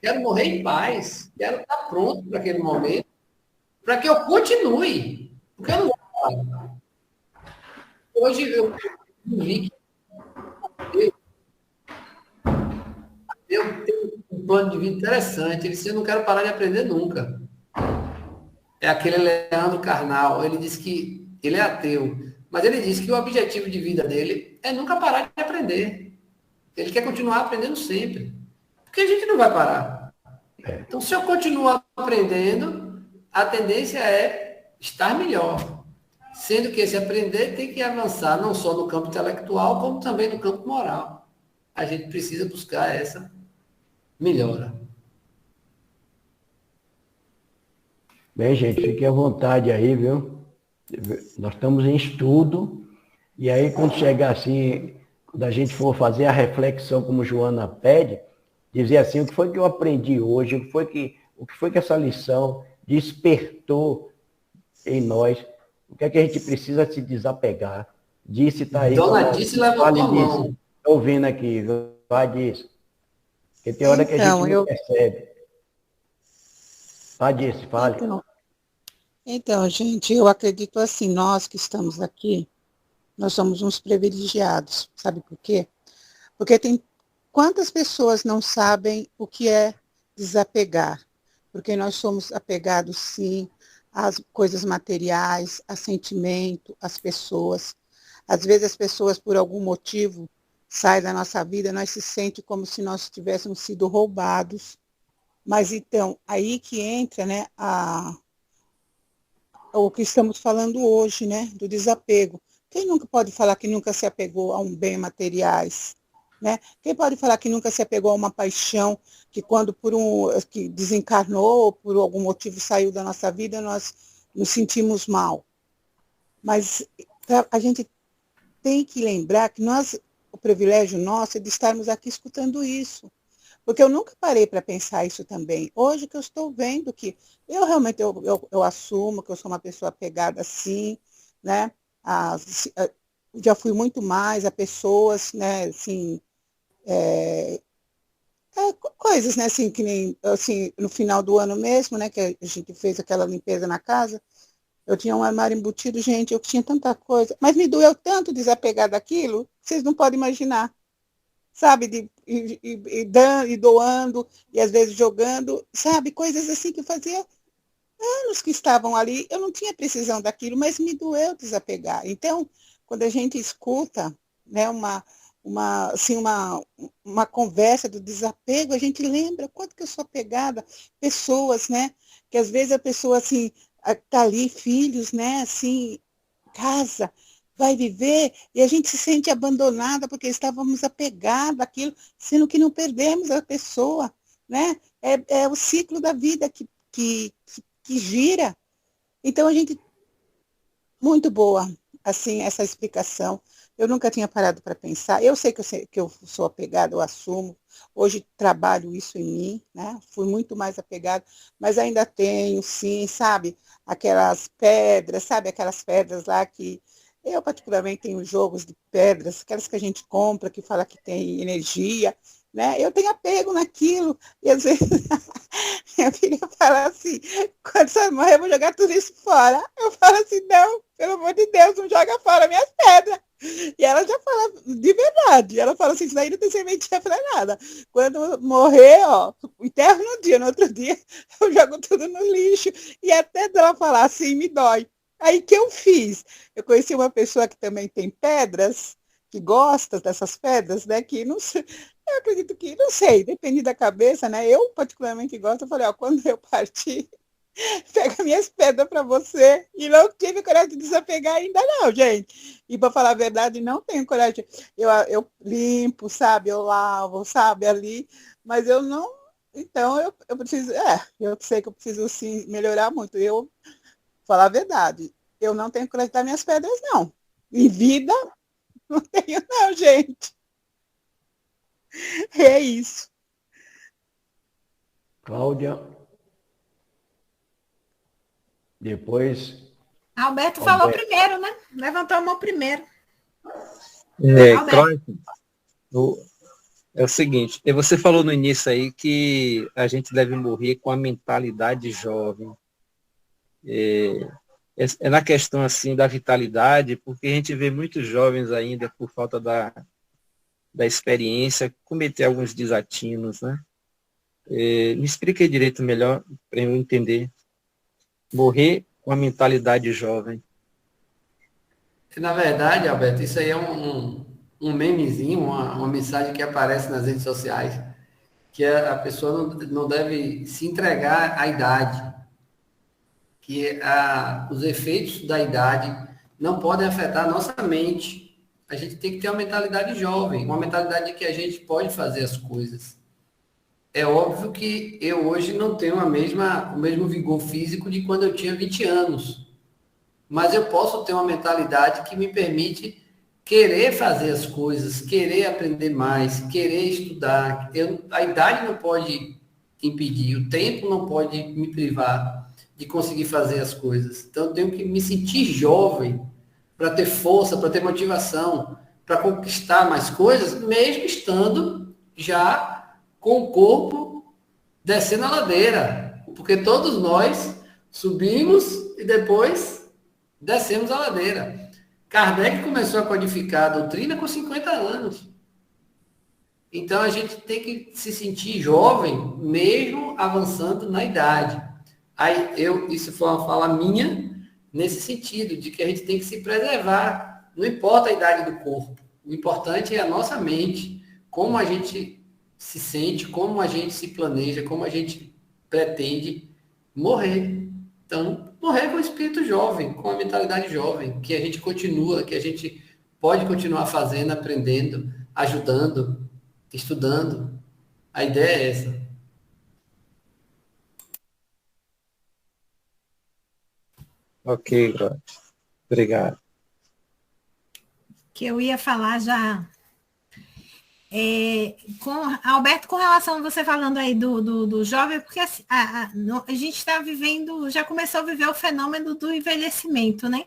quero morrer em paz, quero estar pronto para aquele momento, para que eu continue, porque eu não vou parar. Hoje eu vi que eu tenho um plano de vida interessante. Ele disse, eu não quero parar de aprender nunca. É aquele Leandro Carnal. Ele disse que ele é ateu, mas ele disse que o objetivo de vida dele é nunca parar de aprender. Ele quer continuar aprendendo sempre. Porque a gente não vai parar. Então, se eu continuar aprendendo, a tendência é estar melhor. Sendo que esse aprender tem que avançar não só no campo intelectual, como também no campo moral. A gente precisa buscar essa melhora. Bem, gente, fiquem à vontade aí, viu? Nós estamos em estudo, e aí quando chegar assim, quando a gente for fazer a reflexão, como Joana pede, dizer assim, o que foi que eu aprendi hoje, o que foi que essa lição despertou em nós, o que é que a gente precisa se desapegar. Disse, está aí. Dona Disse levantou a mão. Estou ouvindo aqui, vai disso. Porque tem hora que a gente não percebe. Vai disso, fale. Então, gente, eu acredito assim, nós que estamos aqui, nós somos uns privilegiados. Sabe por quê? Porque tem quantas pessoas não sabem o que é desapegar? Porque nós somos apegados, sim, às coisas materiais, a sentimento, às pessoas. Às vezes as pessoas, por algum motivo, saem da nossa vida, nós se sentimos como se nós tivéssemos sido roubados. Mas então, aí que entra, né, o que estamos falando hoje, né, do desapego. Quem nunca pode falar que nunca se apegou a um bem materiais? Né? Quem pode falar que nunca se apegou a uma paixão que quando que desencarnou, por algum motivo saiu da nossa vida, nós nos sentimos mal? Mas a gente tem que lembrar que o privilégio nosso é de estarmos aqui escutando isso. Porque eu nunca parei para pensar isso também. Hoje que eu estou vendo que eu realmente eu assumo que eu sou uma pessoa apegada assim, né? Já fui muito mais a pessoas, né, assim, coisas, né, assim, que nem, assim, no final do ano mesmo, né, que a gente fez aquela limpeza na casa, eu tinha um armário embutido, gente, eu tinha tanta coisa, mas me doeu tanto desapegar daquilo, vocês não podem imaginar, sabe, e doando, e às vezes jogando, sabe, coisas assim que eu fazia anos que estavam ali, eu não tinha precisão daquilo, mas me doeu desapegar. Então, quando a gente escuta, né, assim, uma conversa do desapego, a gente lembra quanto que eu sou apegada, pessoas, né, que às vezes a pessoa, assim, está ali, filhos, né, assim, casa, vai viver, e a gente se sente abandonada porque estávamos apegados àquilo, sendo que não perdemos a pessoa, né, é o ciclo da vida que gira. Então, a gente, muito boa, assim, essa explicação. Eu nunca tinha parado para pensar. Eu sei que eu sou apegada, eu assumo. Hoje trabalho isso em mim, né? Fui muito mais apegada, mas ainda tenho, sim, sabe? Aquelas pedras, sabe? Aquelas pedras lá que eu, particularmente, tenho jogos de pedras, aquelas que a gente compra, que fala que tem energia, né? Eu tenho apego naquilo, e às vezes minha filha fala assim, quando você morrer, eu vou jogar tudo isso fora. Eu falo assim, não, pelo amor de Deus, não joga fora minhas pedras. E ela já fala de verdade, ela fala assim, isso daí não tem sementinha para nada. Quando morrer, ó, enterro no dia, no outro dia, eu jogo tudo no lixo. E até dela falar assim, me dói. Aí que eu fiz? Eu conheci uma pessoa que também tem pedras, que gosta dessas pedras, né? Que não sei, eu acredito que, não sei, depende da cabeça, né? Eu particularmente gosto, eu falei, ó, quando eu partir, pega minhas pedras para você e não tive coragem de desapegar ainda não, gente. E para falar a verdade, não tenho coragem. Eu limpo, sabe? Eu lavo, sabe? Ali, mas eu não... Então, eu preciso... eu sei que eu preciso, sim, melhorar muito. Eu, falar a verdade, eu não tenho coragem de dar minhas pedras, não. Em vida, não tenho não, gente. É isso. Cláudia. Depois, Alberto falou Alberto. primeiro, né? Levantou a mão primeiro. Cláudio, é o seguinte, você falou no início aí que a gente deve morrer com a mentalidade jovem. É na questão assim da vitalidade, porque a gente vê muitos jovens ainda, por falta da experiência, cometer alguns desatinos, né? Me explica aí direito melhor, para eu entender. Morrer com a mentalidade jovem. Na verdade, Alberto, isso aí é um memezinho, uma mensagem que aparece nas redes sociais, que a pessoa não deve se entregar à idade, que os efeitos da idade não podem afetar a nossa mente. A gente tem que ter uma mentalidade jovem, uma mentalidade de que a gente pode fazer as coisas. É óbvio que eu hoje não tenho o mesmo vigor físico de quando eu tinha 20 anos, mas eu posso ter uma mentalidade que me permite querer fazer as coisas, querer aprender mais, querer estudar. A idade não pode impedir, o tempo não pode me privar de conseguir fazer as coisas. Então, eu tenho que me sentir jovem para ter força, para ter motivação, para conquistar mais coisas, mesmo estando já com o corpo descendo a ladeira. Porque todos nós subimos e depois descemos a ladeira. Kardec começou a codificar a doutrina com 50 anos. Então, a gente tem que se sentir jovem, mesmo avançando na idade. Isso foi uma fala minha, nesse sentido, de que a gente tem que se preservar. Não importa a idade do corpo. O importante é a nossa mente, como a gente se sente, como a gente se planeja, como a gente pretende morrer. Então, morrer com o espírito jovem, com a mentalidade jovem, que a gente continua, que a gente pode continuar fazendo, aprendendo, ajudando, estudando. A ideia é essa. Ok, Cláudio. Obrigado. Que eu ia falar já... Alberto, com relação a você falando aí do jovem, porque assim, a gente está vivendo, já começou a viver o fenômeno do envelhecimento, né?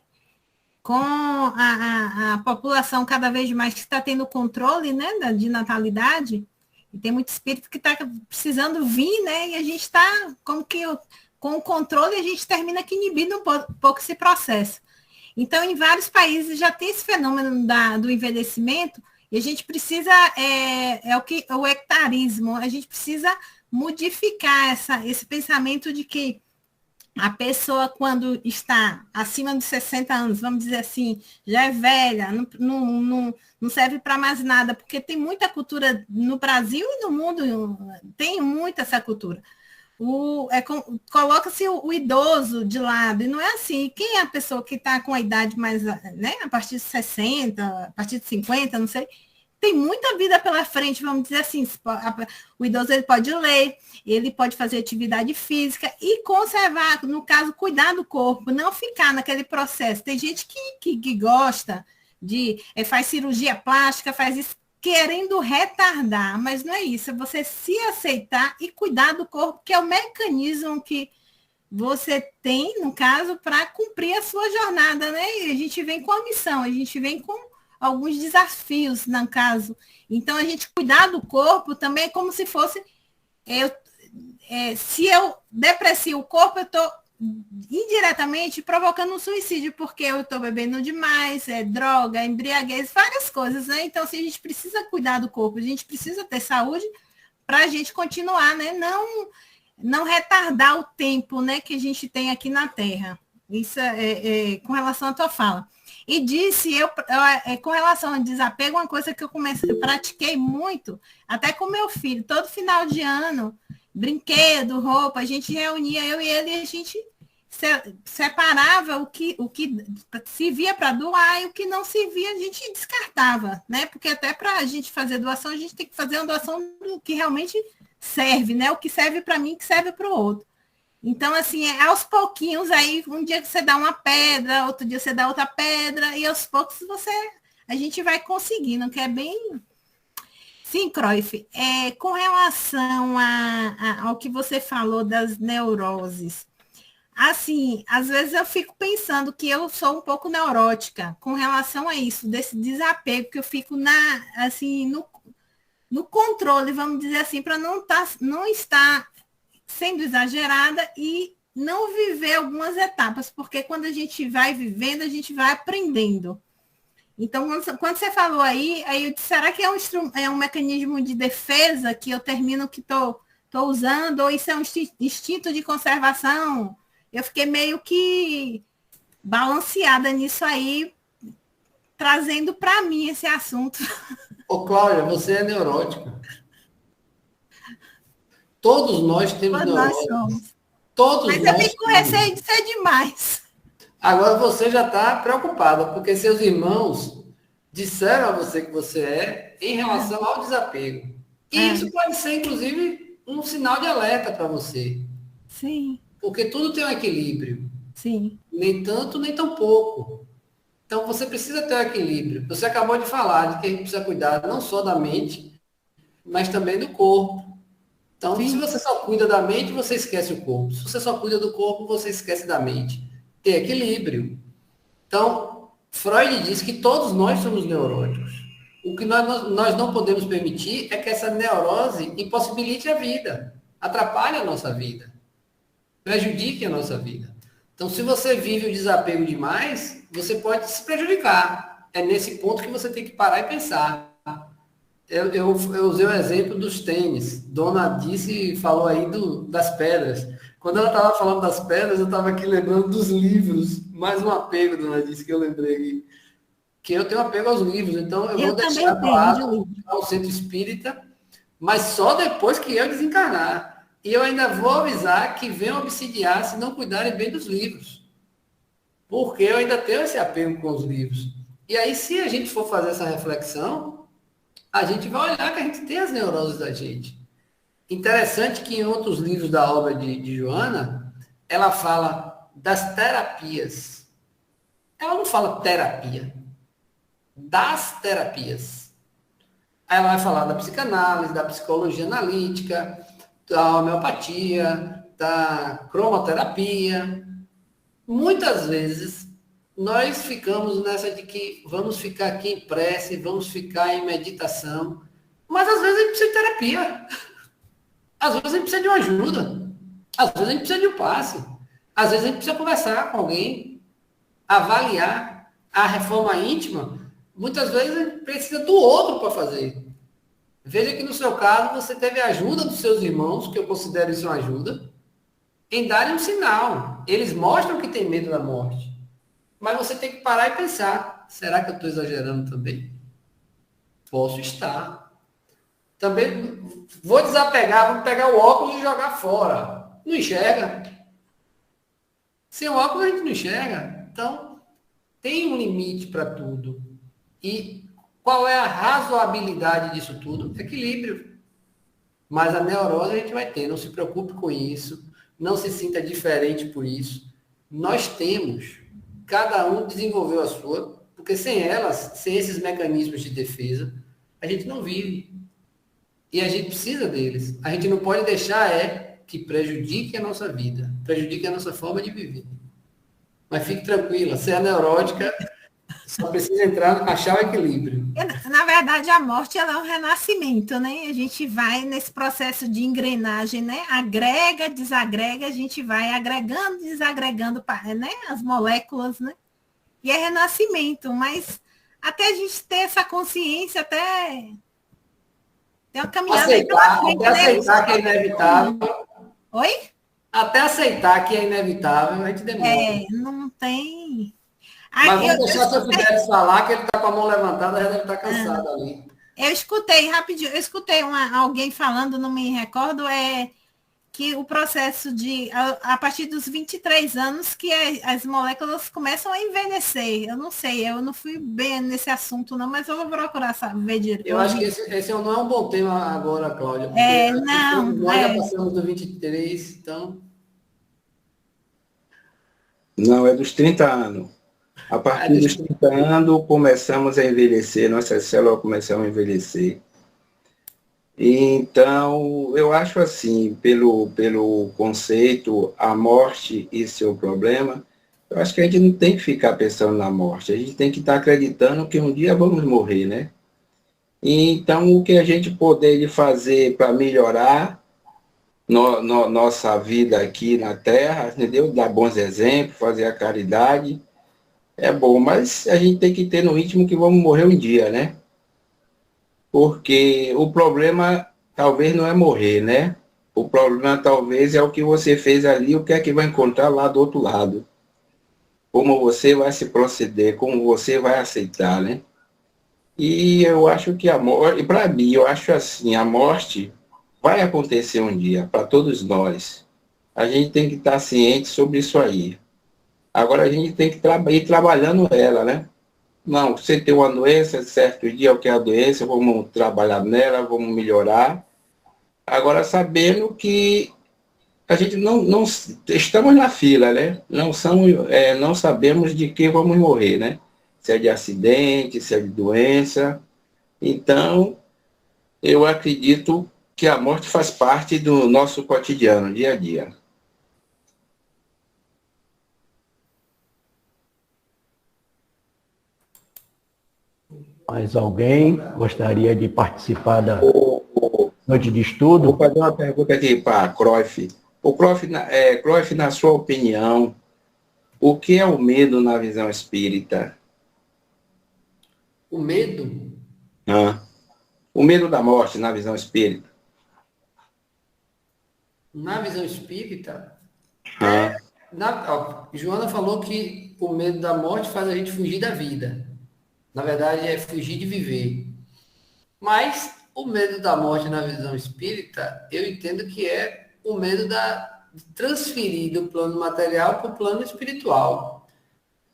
Com a população cada vez mais que está tendo controle, né, de natalidade, e tem muito espírito que está precisando vir, né? E a gente está, como que com o controle, a gente termina que inibindo um pouco esse processo. Então, em vários países já tem esse fenômeno do envelhecimento. E a gente precisa, o hectarismo, a gente precisa modificar esse pensamento de que a pessoa, quando está acima dos 60 anos, vamos dizer assim, já é velha, não serve para mais nada, porque tem muita cultura no Brasil e no mundo, tem muita essa cultura. Coloca-se o idoso de lado, e não é assim. Quem é a pessoa que está com a idade mais, né, a partir de 60, a partir de 50, não sei, tem muita vida pela frente, vamos dizer assim. O idoso ele pode ler, ele pode fazer atividade física e conservar, no caso, cuidar do corpo, não ficar naquele processo. Tem gente que gosta faz cirurgia plástica, faz isso, querendo retardar, mas não é isso, é você se aceitar e cuidar do corpo, que é o mecanismo que você tem, no caso, para cumprir a sua jornada, né? E a gente vem com a missão, a gente vem com alguns desafios, no caso. Então, a gente cuidar do corpo também é como se fosse... se eu deprecio o corpo, eu estou indiretamente provocando um suicídio, porque eu estou bebendo demais, droga, embriaguez, várias coisas, né? Então, assim, a gente precisa cuidar do corpo, a gente precisa ter saúde para a gente continuar, né? Não retardar o tempo, né, que a gente tem aqui na Terra. Isso com relação à tua fala. E disse, com relação ao desapego, uma coisa que eu pratiquei muito, até com meu filho, todo final de ano, brinquedo, roupa, a gente reunia, eu e ele, e a gente separava o que servia para doar e o que não servia, a gente descartava, né? Porque até para a gente fazer doação, a gente tem que fazer uma doação do que realmente serve, né? O que serve para mim, que serve para o outro. Então, assim, aos pouquinhos, aí um dia você dá uma pedra, outro dia você dá outra pedra, e aos poucos a gente vai conseguindo, que é bem... Sim, Cruyff, com relação ao que você falou das neuroses, assim, às vezes eu fico pensando que eu sou um pouco neurótica com relação a isso, desse desapego, que eu fico no controle, vamos dizer assim, para não estar sendo exagerada e não viver algumas etapas, porque quando a gente vai vivendo, a gente vai aprendendo. Então, quando você falou aí eu disse, será que é um mecanismo de defesa que eu termino que estou usando, ou isso é um instinto de conservação? Eu fiquei meio que balanceada nisso aí, trazendo para mim esse assunto. Ô, Cláudia, você é neurótica. Todos nós temos Todos nós neuroses. somos. Todos Mas nós eu fico com temos. receio de ser demais. Agora você já está preocupada, porque seus irmãos disseram a você que você é em relação ao desapego. E isso pode ser, inclusive, um sinal de alerta para você. Sim. Porque tudo tem um equilíbrio. Sim. Nem tanto, nem tão pouco. Então você precisa ter um equilíbrio. Você acabou de falar de que a gente precisa cuidar não só da mente, mas também do corpo. Então, se você só cuida da mente, você esquece o corpo. Se você só cuida do corpo, você esquece da mente. Ter equilíbrio. Então, Freud diz que todos nós somos neuróticos. O que nós não podemos permitir é que essa neurose impossibilite a vida, atrapalhe a nossa vida, prejudique a nossa vida. Então, se você vive o desapego demais, você pode se prejudicar. É nesse ponto que você tem que parar e pensar. Eu usei o exemplo dos tênis. Dona Dice falou aí das pedras. Quando ela estava falando das pedras, eu estava aqui lembrando dos livros. Mais um apego, Dona Dice, que eu lembrei aqui. Que eu tenho apego aos livros. Então, eu vou deixar para lá ao centro espírita, mas só depois que eu desencarnar. E eu ainda vou avisar que venham obsidiar se não cuidarem bem dos livros. Porque eu ainda tenho esse apego com os livros. E aí, se a gente for fazer essa reflexão, a gente vai olhar que a gente tem as neuroses da gente. Interessante que em outros livros da obra de Joana, ela fala das terapias. Ela não fala terapia. Das terapias. Aí ela vai falar da psicanálise, da psicologia analítica, da homeopatia, da cromoterapia. Muitas vezes, nós ficamos nessa de que vamos ficar aqui em prece, vamos ficar em meditação, mas às vezes a gente precisa de terapia. Às vezes a gente precisa de uma ajuda. Às vezes a gente precisa de um passe. Às vezes a gente precisa conversar com alguém, avaliar a reforma íntima. Muitas vezes a gente precisa do outro para fazer. Veja que no seu caso você teve a ajuda dos seus irmãos, que eu considero isso uma ajuda, em darem um sinal. Eles mostram que tem medo da morte. Mas você tem que parar e pensar, será que eu estou exagerando também? Posso estar. Também vou desapegar, vou pegar o óculos e jogar fora. Não enxerga. Sem o óculos a gente não enxerga. Então, tem um limite para tudo. E qual é a razoabilidade disso tudo? Equilíbrio. Mas a neurose a gente vai ter. Não se preocupe com isso. Não se sinta diferente por isso. Nós temos. Cada um desenvolveu a sua. Porque sem elas, sem esses mecanismos de defesa, a gente não vive. E a gente precisa deles. A gente não pode deixar que prejudique a nossa vida. Prejudique a nossa forma de viver. Mas fique tranquila. Se é neurótica, só precisa achar o equilíbrio. Na verdade, a morte ela é um renascimento, né? A gente vai nesse processo de engrenagem, né? Agrega, desagrega, a gente vai agregando, desagregando, né? As moléculas, né? E é renascimento, mas até a gente ter essa consciência, até tem uma caminhada aí pela frente, até aceitar que é inevitável. Oi? Até aceitar que é inevitável, a gente demora. Não tem... Mas vamos deixar o seu Fidelis falar, que ele está com a mão levantada, já deve estar cansado ali. Eu escutei rapidinho, alguém falando, não me recordo, que o processo a partir dos 23 anos, que as moléculas começam a envelhecer. Eu não sei, eu não fui bem nesse assunto, não, mas eu vou procurar saber direito. Eu acho que esse não é um bom tema agora, Cláudia. Nós já passamos do 23, então... Não, é dos 30 anos. A partir dos 30 anos, começamos a envelhecer, nossas células começam a envelhecer. Então, eu acho assim, pelo conceito, a morte e seu problema, eu acho que a gente não tem que ficar pensando na morte, a gente tem que estar acreditando que um dia vamos morrer, né? Então, o que a gente poder fazer para melhorar nossa vida aqui na Terra, entendeu? Dar bons exemplos, fazer a caridade, é bom, mas a gente tem que ter no íntimo que vamos morrer um dia, né? Porque o problema talvez não é morrer, né? O problema talvez é o que você fez ali, o que é que vai encontrar lá do outro lado. Como você vai se proceder, como você vai aceitar, né? E eu acho que a morte, e para mim, eu acho assim, a morte vai acontecer um dia, para todos nós. A gente tem que estar ciente sobre isso aí. Agora a gente tem que ir trabalhando ela, né? Não, você tem uma doença, certo dia eu quero a doença, vamos trabalhar nela, vamos melhorar. Agora, sabendo que a gente não estamos na fila, né? Não sabemos de que vamos morrer, né? Se é de acidente, se é de doença. Então, eu acredito que a morte faz parte do nosso cotidiano, dia a dia. Mais alguém gostaria de participar da noite de estudo? Vou fazer uma pergunta aqui para a Cruyff. O Cruyff, na sua opinião, o que é o medo na visão espírita? O medo? O medo da morte na visão espírita. Na visão espírita, Joana falou que o medo da morte faz a gente fugir da vida. Na verdade, é fugir de viver. Mas o medo da morte na visão espírita, eu entendo que é o medo de transferir do plano material para o plano espiritual.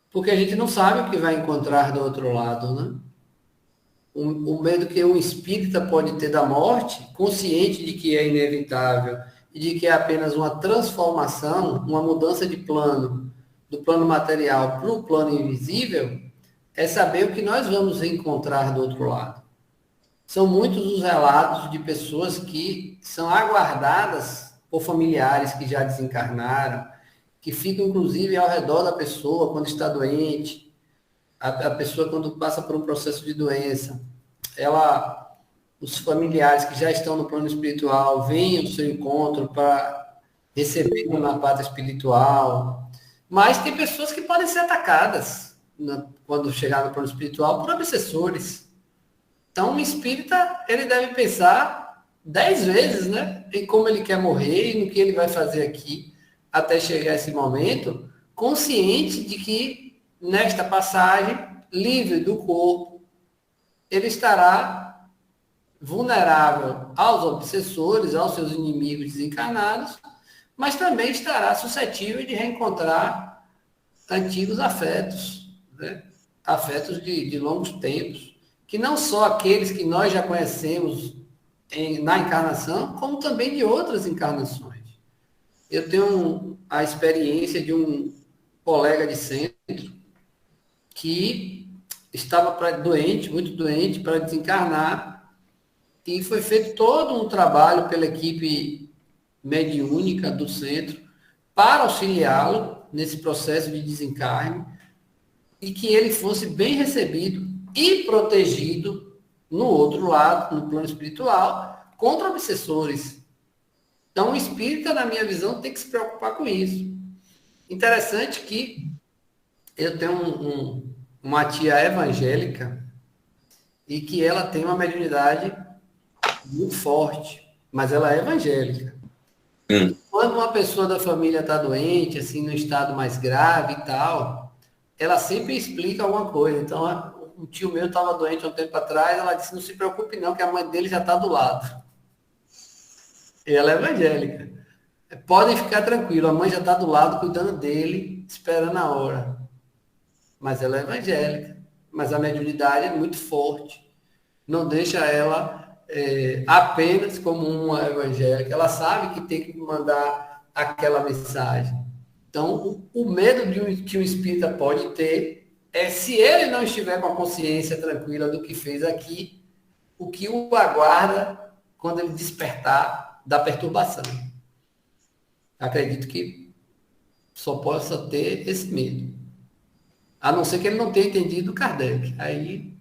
Porque a gente não sabe o que vai encontrar do outro lado, né? O medo que um espírita pode ter da morte, consciente de que é inevitável e de que é apenas uma transformação, uma mudança de plano, do plano material para o plano invisível, é saber o que nós vamos encontrar do outro lado. São muitos os relatos de pessoas que são aguardadas por familiares que já desencarnaram, que ficam, inclusive, ao redor da pessoa quando está doente, a pessoa quando passa por um processo de doença. Os familiares que já estão no plano espiritual vêm ao seu encontro para recebê-lo na pátria espiritual. Mas tem pessoas que podem ser atacadas quando chegar no plano espiritual por obsessores. Então, o espírita, ele deve pensar 10 vezes, né, em como ele quer morrer e no que ele vai fazer aqui até chegar esse momento, consciente de que, nesta passagem, livre do corpo, ele estará vulnerável aos obsessores, aos seus inimigos desencarnados, mas também estará suscetível de reencontrar antigos afetos, né? Afetos de longos tempos, que não só aqueles que nós já conhecemos na encarnação, como também de outras encarnações. Eu tenho a experiência de um colega de centro que estava doente, muito doente, para desencarnar, e foi feito todo um trabalho pela equipe mediúnica do centro para auxiliá-lo nesse processo de desencarne e que ele fosse bem recebido e protegido no outro lado, no plano espiritual, contra obsessores. Então, o espírita, na minha visão, tem que se preocupar com isso. Interessante que eu tenho uma tia evangélica e que ela tem uma mediunidade muito forte, mas ela é evangélica. Quando uma pessoa da família está doente, assim, no estado mais grave e tal, ela sempre explica alguma coisa. Então, um tio meu estava doente um tempo atrás, ela disse, não se preocupe não, que a mãe dele já está do lado. E ela é evangélica. podem ficar tranquilos, a mãe já está do lado cuidando dele, esperando a hora. Mas ela é evangélica, mas a mediunidade é muito forte. Não deixa ela apenas como uma evangélica, ela sabe que tem que mandar aquela mensagem. Então, o medo que o espírita pode ter é se ele não estiver com a consciência tranquila do que fez aqui, o que o aguarda quando ele despertar da perturbação. Acredito que só possa ter esse medo. A não ser que ele não tenha entendido Kardec. Aí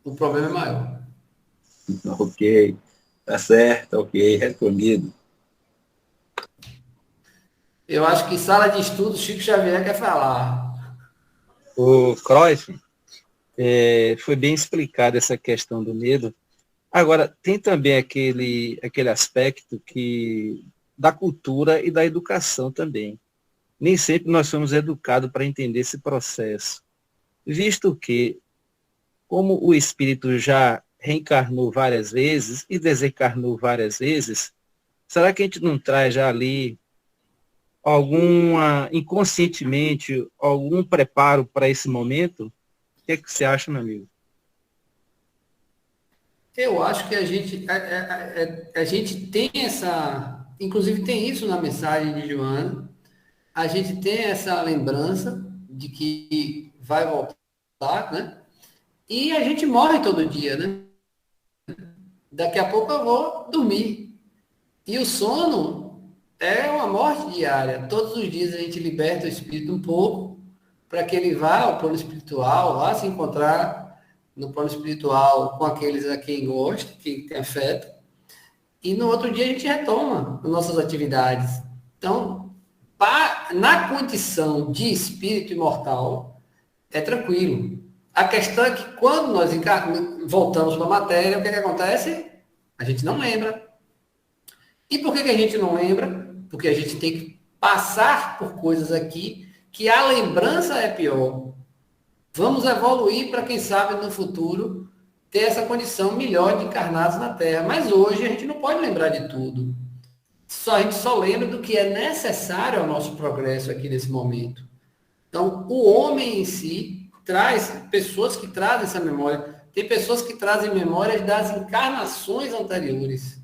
o problema é maior. Ok, tá certo, ok, respondido. Eu acho que sala de estudo, Chico Xavier quer falar. O Cruyff, foi bem explicada essa questão do medo. Agora, tem também aquele aspecto da cultura e da educação também. Nem sempre nós somos educados para entender esse processo. Visto que, como o espírito já reencarnou várias vezes e desencarnou várias vezes, será que a gente não traz já ali inconscientemente, algum preparo para esse momento? O que é que você acha, meu amigo? Eu acho que a gente tem essa, inclusive tem isso na mensagem de Joana, a gente tem essa lembrança de que vai voltar, né? E a gente morre todo dia, né? Daqui a pouco eu vou dormir. E o sono é uma morte diária. Todos os dias a gente liberta o espírito um pouco para que ele vá ao plano espiritual, vá se encontrar no plano espiritual com aqueles a quem gosta, quem tem afeto. E no outro dia a gente retoma as nossas atividades. Então, na condição de espírito imortal, é tranquilo. A questão é que quando nós voltamos para a matéria, o que acontece? A gente não lembra. E por que a gente não lembra? Porque a gente tem que passar por coisas aqui que a lembrança é pior. Vamos evoluir para, quem sabe, no futuro, ter essa condição melhor de encarnados na Terra. Mas hoje a gente não pode lembrar de tudo. A gente só lembra do que é necessário ao nosso progresso aqui nesse momento. Então, o homem em si traz pessoas que trazem essa memória. Tem pessoas que trazem memórias das encarnações anteriores.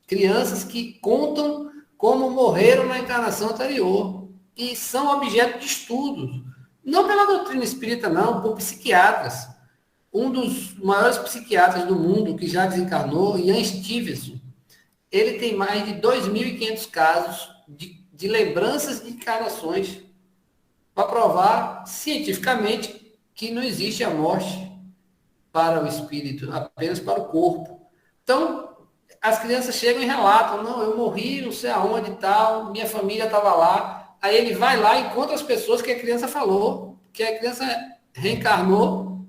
Crianças que contam como morreram na encarnação anterior. E são objeto de estudo. Não pela doutrina espírita, não, por psiquiatras. Um dos maiores psiquiatras do mundo que já desencarnou, Ian Stevenson, ele tem mais de 2.500 casos de lembranças de encarnações para provar cientificamente que não existe a morte para o espírito, apenas para o corpo. Então, as crianças chegam e relatam, não, eu morri, não sei aonde e tal, minha família estava lá. Aí ele vai lá e conta as pessoas que a criança falou, que a criança reencarnou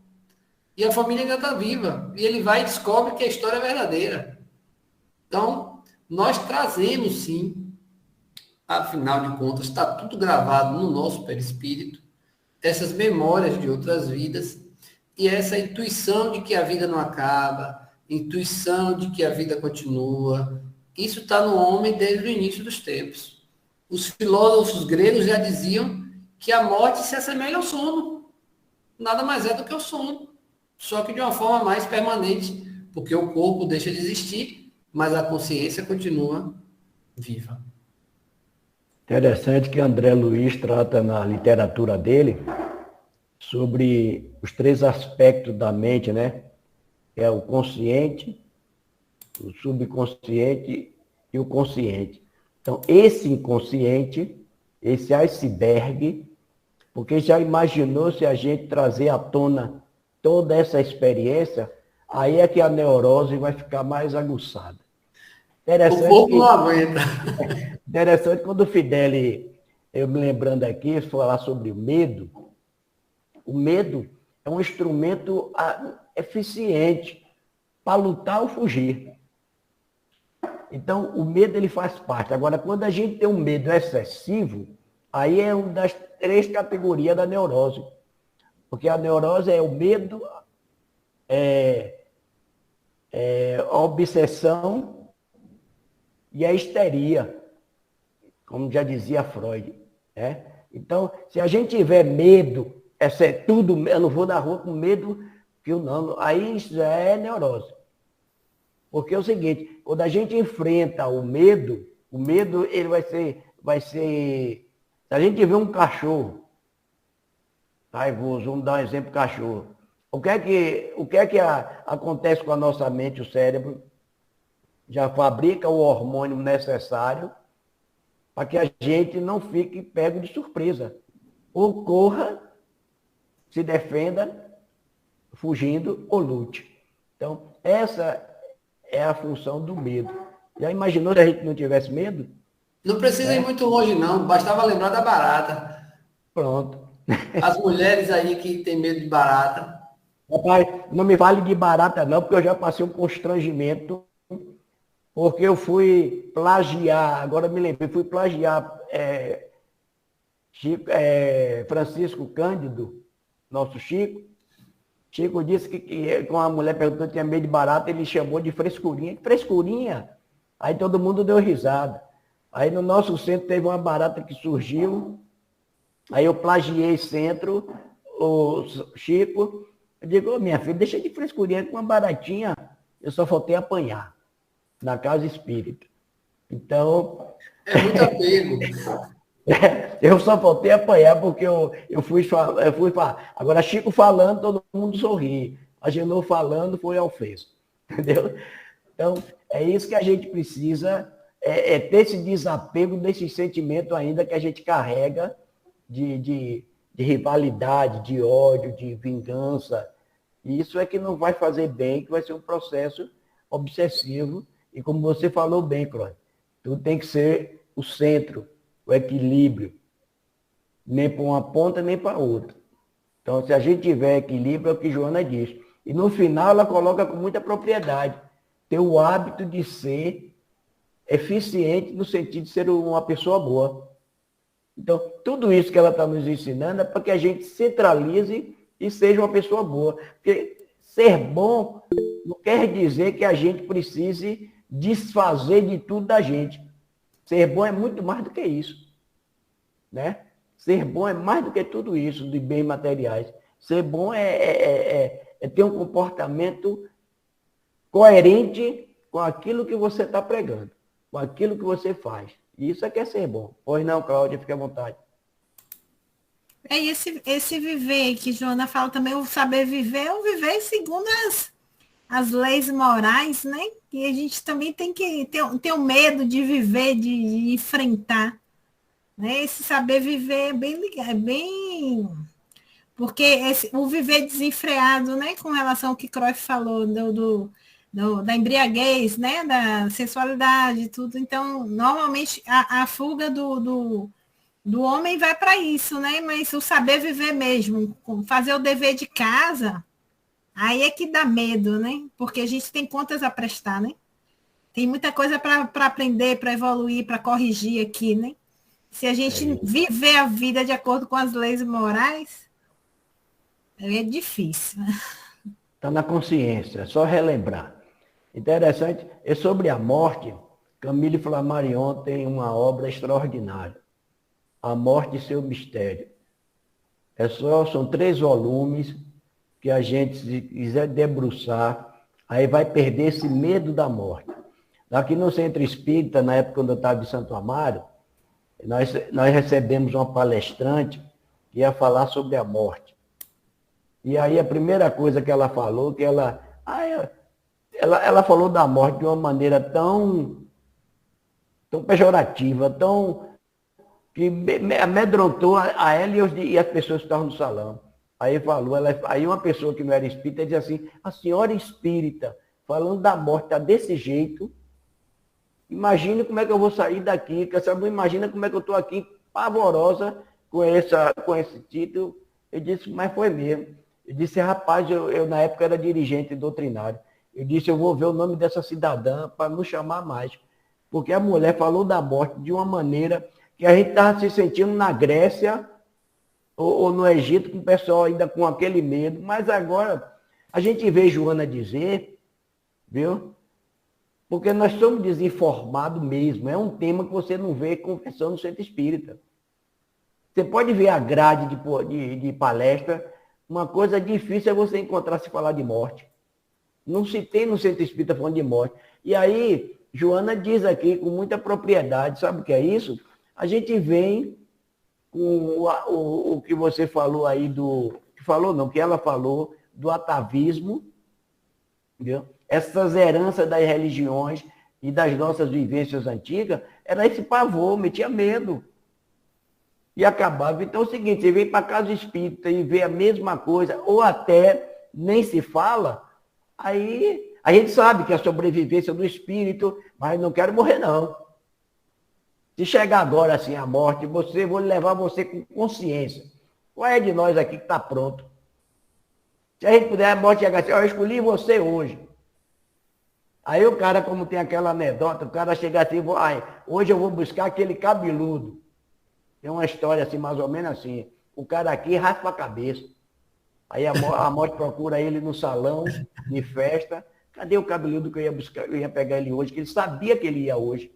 e a família ainda está viva. E ele vai e descobre que a história é verdadeira. Então, nós trazemos, sim, afinal de contas, está tudo gravado no nosso perispírito, essas memórias de outras vidas e essa intuição de que a vida não acaba, intuição de que a vida continua. Isso está no homem desde o início dos tempos. Os filósofos gregos já diziam que a morte se assemelha ao sono. Nada mais é do que o sono, só que de uma forma mais permanente, porque o corpo deixa de existir, mas a consciência continua viva. Interessante que André Luiz trata na literatura dele sobre os 3 aspectos da mente, né? É o consciente, o subconsciente e o consciente. Então, esse inconsciente, esse iceberg, porque já imaginou se a gente trazer à tona toda essa experiência, aí é que a neurose vai ficar mais aguçada. O corpo não aguenta. Interessante quando o Fideli, eu me lembrando aqui, falar sobre o medo é um instrumento eficiente para lutar ou fugir. Então, o medo ele faz parte. Agora, quando a gente tem um medo excessivo, aí é uma das 3 categorias da neurose. Porque a neurose é o medo, a obsessão e a histeria. como já dizia Freud. Né? Então, se a gente tiver medo, essa é tudo, eu não vou na rua com medo, que eu não, aí isso já é neurose. Porque é o seguinte, quando a gente enfrenta o medo ele vai ser, se a gente vê um cachorro raivoso, vamos dar um exemplo, cachorro, o que é que acontece com a nossa mente, o cérebro? Já fabrica o hormônio necessário para que a gente não fique pego de surpresa. Ou corra, se defenda, fugindo ou lute. Então, essa é a função do medo. Já imaginou se a gente não tivesse medo? Não precisa ir muito longe, não. Bastava lembrar da barata. Pronto. As mulheres aí que têm medo de barata. Rapaz, não me fale de barata não, porque eu já passei um constrangimento, porque eu fui plagiar, agora me lembrei, fui plagiar Francisco Cândido, nosso Chico. Chico disse que quando a mulher perguntou se tinha medo de barata, ele chamou de frescurinha. Que frescurinha? Aí todo mundo deu risada. Aí no nosso centro teve uma barata que surgiu, aí eu plagiei centro, o Chico, eu digo, ô, minha filha, deixa de frescurinha com uma baratinha, eu só faltei apanhar na casa espírita. Então... É muito apego. Eu só faltei apanhar porque eu fui falar. Agora, Chico falando, todo mundo sorri. A Genô falando, foi ofensa. Entendeu? Então, é isso que a gente precisa, ter esse desapego desse sentimento ainda que a gente carrega de rivalidade, de ódio, de vingança. E isso é que não vai fazer bem, que vai ser um processo obsessivo. E como você falou bem, Cláudio, tudo tem que ser o centro, o equilíbrio, nem para uma ponta, nem para outra. Então, se a gente tiver equilíbrio, é o que Joana diz. E no final, ela coloca com muita propriedade, ter o hábito de ser eficiente no sentido de ser uma pessoa boa. Então, tudo isso que ela está nos ensinando é para que a gente centralize e seja uma pessoa boa. Porque ser bom não quer dizer que a gente precise desfazer de tudo da gente. Ser bom é muito mais do que isso. Né? Ser bom é mais do que tudo isso de bens materiais. Ser bom é ter um comportamento coerente com aquilo que você está pregando, com aquilo que você faz. Isso é que é ser bom. Pois não, Cláudia, fique à vontade. É esse viver que Joana fala também, o saber viver, é o viver segundo as leis morais, né? E a gente também tem que ter o medo de viver, de enfrentar. Né? Esse saber viver é bem ligado, é bem... Porque o viver desenfreado, né? Com relação ao que Cruyff falou, da embriaguez, né? Da sensualidade, tudo. Então, normalmente, a fuga do homem vai para isso, né? Mas o saber viver mesmo, fazer o dever de casa, aí é que dá medo, né? Porque a gente tem contas a prestar, né? Tem muita coisa para aprender, para evoluir, para corrigir aqui, né? Se a gente viver a vida de acordo com as leis morais, é difícil. Está na consciência, é só relembrar. Interessante, e sobre a morte, Camille Flammarion tem uma obra extraordinária. A Morte e Seu Mistério. São 3 volumes que a gente, se quiser debruçar, aí vai perder esse medo da morte. Aqui no Centro Espírita, na época quando eu estava de Santo Amaro, nós recebemos uma palestrante que ia falar sobre a morte. E aí a primeira coisa que ela falou, que ela falou da morte de uma maneira tão pejorativa, que amedrontou a ela e as pessoas que estavam no salão. Aí aí uma pessoa que não era espírita dizia assim, a senhora espírita, falando da morte, está desse jeito, imagine como é que eu vou sair daqui, que essa não imagina como é que eu estou aqui, pavorosa, com esse título. Eu disse, mas foi mesmo. Eu disse, rapaz, eu na época era dirigente doutrinário. Eu disse, eu vou ver o nome dessa cidadã para não chamar mais. Porque a mulher falou da morte de uma maneira que a gente estava se sentindo na Grécia ou no Egito, com o pessoal ainda com aquele medo. Mas agora, a gente vê Joana dizer, viu? Porque nós somos desinformados mesmo. É um tema que você não vê conversando no centro espírita. Você pode ver a grade de palestra, uma coisa difícil é você encontrar se falar de morte. Não se tem no centro espírita falando de morte. E aí, Joana diz aqui com muita propriedade, sabe o que é isso? A gente vem com o que você falou aí que ela falou do atavismo, entendeu? Essas heranças das religiões e das nossas vivências antigas, era esse pavor, metia medo. E acabava. Então é o seguinte, você vem para casa espírita e vê a mesma coisa, ou até nem se fala, aí a gente sabe que é a sobrevivência do espírito, mas não quero morrer, não. Se chegar agora assim a morte, vou levar você com consciência. Qual é de nós aqui que está pronto? Se a gente puder, a morte chegar assim, eu escolhi você hoje. Aí o cara, como tem aquela anedota, o cara chega assim, hoje eu vou buscar aquele cabeludo. Tem uma história assim, mais ou menos assim. O cara aqui raspa a cabeça. Aí a morte procura ele no salão de festa. Cadê o cabeludo que eu ia buscar? Eu ia pegar ele hoje, que ele sabia que ele ia hoje.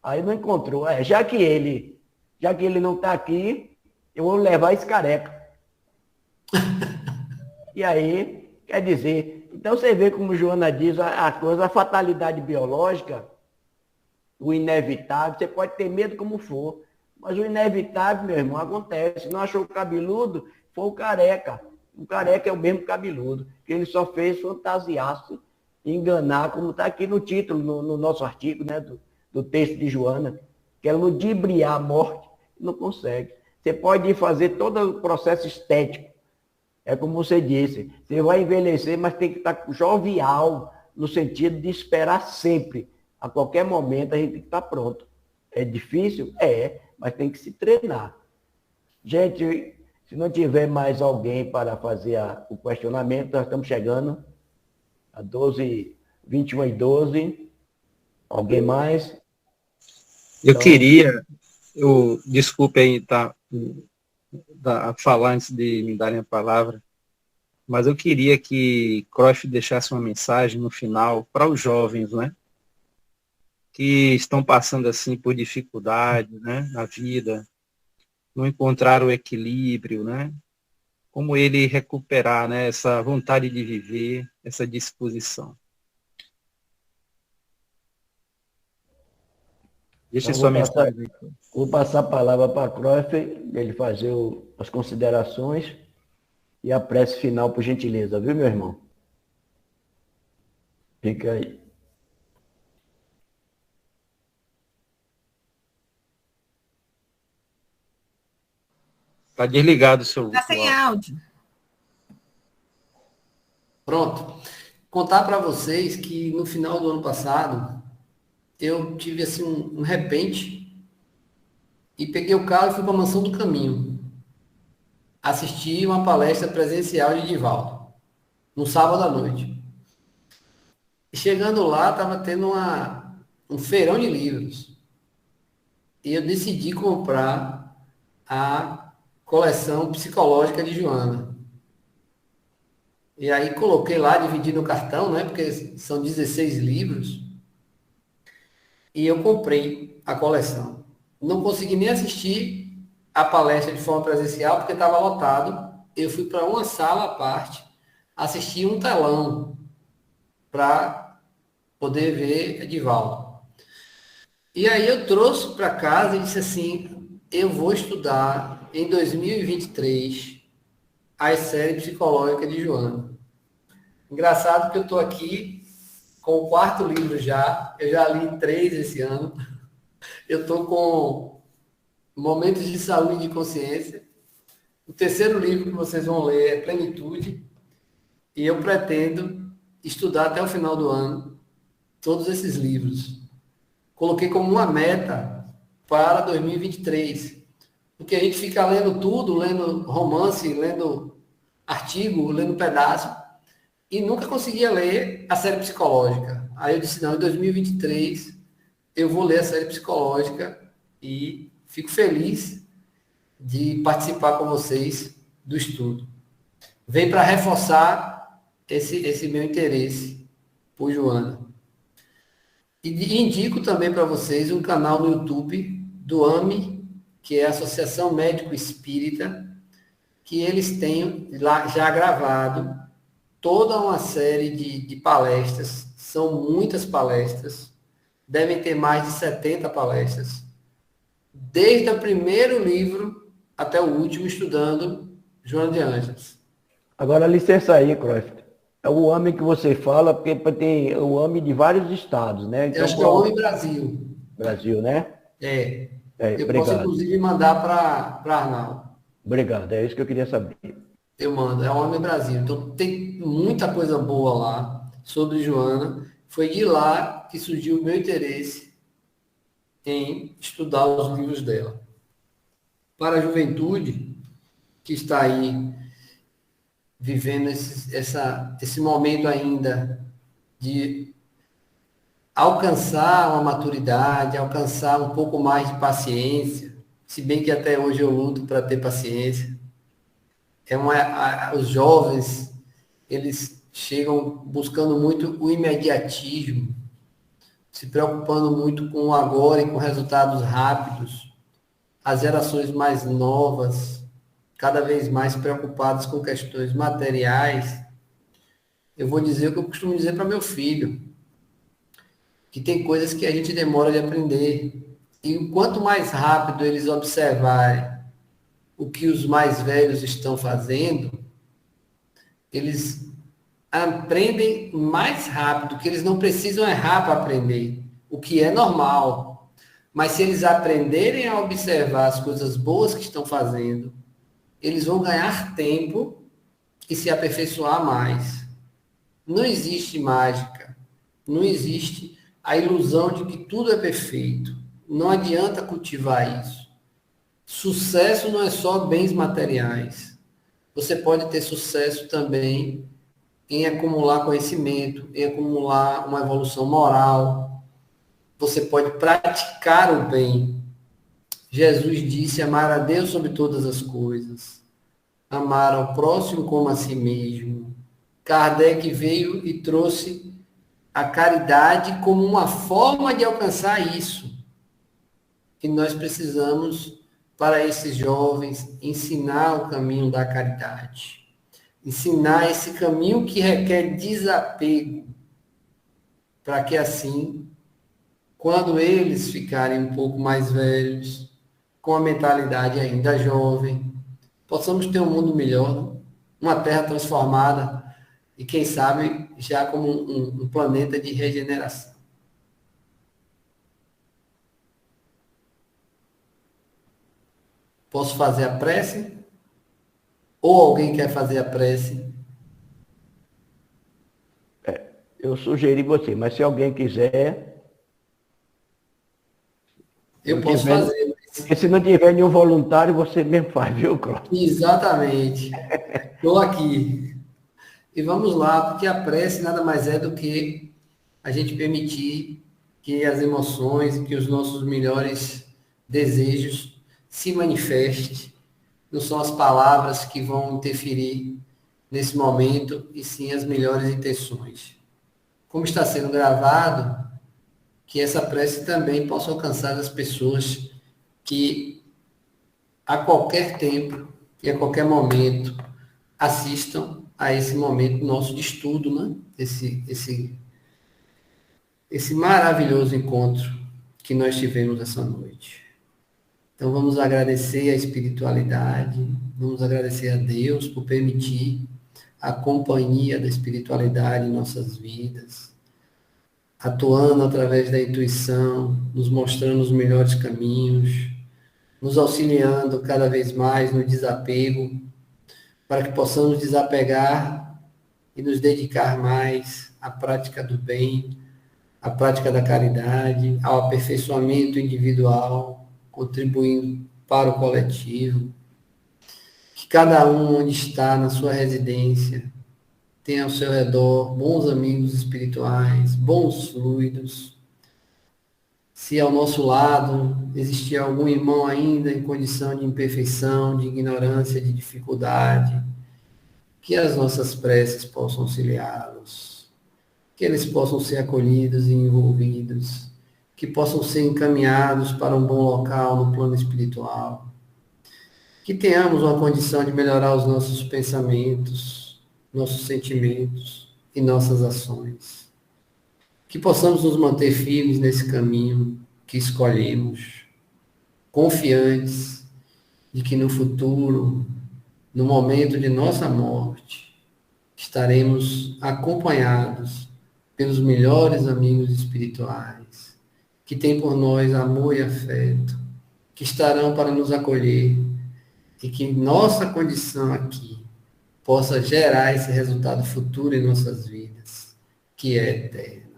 Aí não encontrou. Já que ele não está aqui, eu vou levar esse careca. E aí, quer dizer, então você vê como Joana diz, a coisa, a fatalidade biológica, o inevitável, você pode ter medo como for, mas o inevitável, meu irmão, acontece. Não achou o cabeludo, foi o careca. O careca é o mesmo cabeludo, que ele só fez fantasiar-se, enganar, como está aqui no título, no nosso artigo, né, do texto de Joana, que é ludibriar a morte, não consegue. Você pode fazer todo o processo estético. É como você disse, você vai envelhecer, mas tem que estar jovial, no sentido de esperar sempre. A qualquer momento a gente tem que estar pronto. É difícil? É, mas tem que se treinar. Gente, se não tiver mais alguém para fazer o questionamento, nós estamos chegando a 21h12. Alguém mais? Eu queria, desculpe aí falar antes de me darem a palavra, mas eu queria que Cruyff deixasse uma mensagem no final para os jovens, né? Que estão passando assim por dificuldades, né, na vida, não encontraram o equilíbrio, né? Como ele recuperar, né, essa vontade de viver, essa disposição. Deixa Então, sua mensagem. Vou passar a palavra para Cruyff, ele fazer as considerações e a prece final, por gentileza, viu, meu irmão? Fica aí. Está desligado o seu... Está sem áudio. Pronto. Contar para vocês que no final do ano passado, eu tive assim um repente e peguei o carro e fui para a Mansão do Caminho. Assisti uma palestra presencial de Divaldo, no sábado à noite. E chegando lá, estava tendo um feirão de livros. E eu decidi comprar a coleção psicológica de Joana. E aí coloquei lá, dividi no cartão, né? Porque são 16 livros. E eu comprei a coleção. Não consegui nem assistir a palestra de forma presencial, porque estava lotado. Eu fui para uma sala à parte, assisti um telão para poder ver Edivaldo. E aí eu trouxe para casa e disse assim, eu vou estudar em 2023 a série psicológica de Joana. Engraçado que eu estou aqui com o 4º livro já, eu já li 3 esse ano. Eu estou com Momentos de Saúde e de Consciência. O 3º livro que vocês vão ler é Plenitude. E eu pretendo estudar até o final do ano todos esses livros. Coloquei como uma meta para 2023. Porque a gente fica lendo tudo, lendo romance, lendo artigo, lendo pedaço, e nunca conseguia ler a série psicológica. Aí eu disse, não, em 2023 eu vou ler a série psicológica e fico feliz de participar com vocês do estudo. Vem para reforçar esse meu interesse por Joana. E indico também para vocês um canal no YouTube do AME, que é a Associação Médico Espírita, que eles têm lá já gravado toda uma série de palestras. São muitas palestras, devem ter mais de 70 palestras, desde o primeiro livro até o último, estudando Joana de Ângeles. Agora, licença aí, Croft. É o AME que você fala, porque tem o AME de vários estados, né? Então, Eu acho que é o AME Brasil. Brasil, né? É. Eu obrigado. posso, inclusive, mandar para Arnaldo. Obrigado, é isso que eu queria saber. Eu mando, é o AME Brasil. Então, tem muita coisa boa lá sobre Joana. Foi de lá que surgiu o meu interesse em estudar os livros dela. Para a juventude que está aí vivendo esse momento ainda de alcançar uma maturidade, alcançar um pouco mais de paciência, se bem que até hoje eu luto para ter paciência. Os jovens, eles chegam buscando muito o imediatismo, se preocupando muito com o agora e com resultados rápidos. As gerações mais novas, cada vez mais preocupadas com questões materiais. Eu vou dizer o que eu costumo dizer para meu filho, que tem coisas que a gente demora de aprender. E quanto mais rápido eles observarem o que os mais velhos estão fazendo, eles aprendem mais rápido, que eles não precisam errar para aprender, o que é normal. Mas se eles aprenderem a observar as coisas boas que estão fazendo, eles vão ganhar tempo e se aperfeiçoar mais. Não existe mágica, não existe a ilusão de que tudo é perfeito. Não adianta cultivar isso. Sucesso não é só bens materiais. Você pode ter sucesso também em acumular conhecimento, em acumular uma evolução moral. Você pode praticar o bem. Jesus disse amar a Deus sobre todas as coisas, amar ao próximo como a si mesmo. Kardec veio e trouxe a caridade como uma forma de alcançar isso. E nós precisamos, para esses jovens, ensinar o caminho da caridade. Ensinar esse caminho que requer desapego, para que assim, quando eles ficarem um pouco mais velhos, com a mentalidade ainda jovem, possamos ter um mundo melhor, uma terra transformada e, quem sabe, já como um planeta de regeneração. Posso fazer a prece? Ou alguém quer fazer a prece? Eu sugeri você, mas se alguém quiser... Eu posso fazer. Porque se não tiver nenhum voluntário, você mesmo faz, viu, Cláudio? Exatamente. Estou aqui. E vamos lá, porque a prece nada mais é do que a gente permitir que as emoções, que os nossos melhores desejos se manifestem. Não são as palavras que vão interferir nesse momento, e sim as melhores intenções. Como está sendo gravado, que essa prece também possa alcançar as pessoas que a qualquer tempo e a qualquer momento assistam a esse momento nosso de estudo, né? Esse maravilhoso encontro que nós tivemos essa noite. Então vamos agradecer a espiritualidade, vamos agradecer a Deus por permitir a companhia da espiritualidade em nossas vidas, atuando através da intuição, nos mostrando os melhores caminhos, nos auxiliando cada vez mais no desapego, para que possamos desapegar e nos dedicar mais à prática do bem, à prática da caridade, ao aperfeiçoamento individual, contribuindo para o coletivo. Que cada um onde está na sua residência tenha ao seu redor bons amigos espirituais, bons fluidos. Se ao nosso lado existir algum irmão ainda em condição de imperfeição, de ignorância, de dificuldade, que as nossas preces possam auxiliá-los. que eles possam ser acolhidos e envolvidos, que possam ser encaminhados para um bom local no plano espiritual, que tenhamos uma condição de melhorar os nossos pensamentos, nossos sentimentos e nossas ações, que possamos nos manter firmes nesse caminho que escolhemos, confiantes de que no futuro, no momento de nossa morte, estaremos acompanhados pelos melhores amigos espirituais, que têm por nós amor e afeto, que estarão para nos acolher e que nossa condição aqui possa gerar esse resultado futuro em nossas vidas, que é eterno.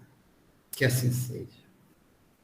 Que assim seja.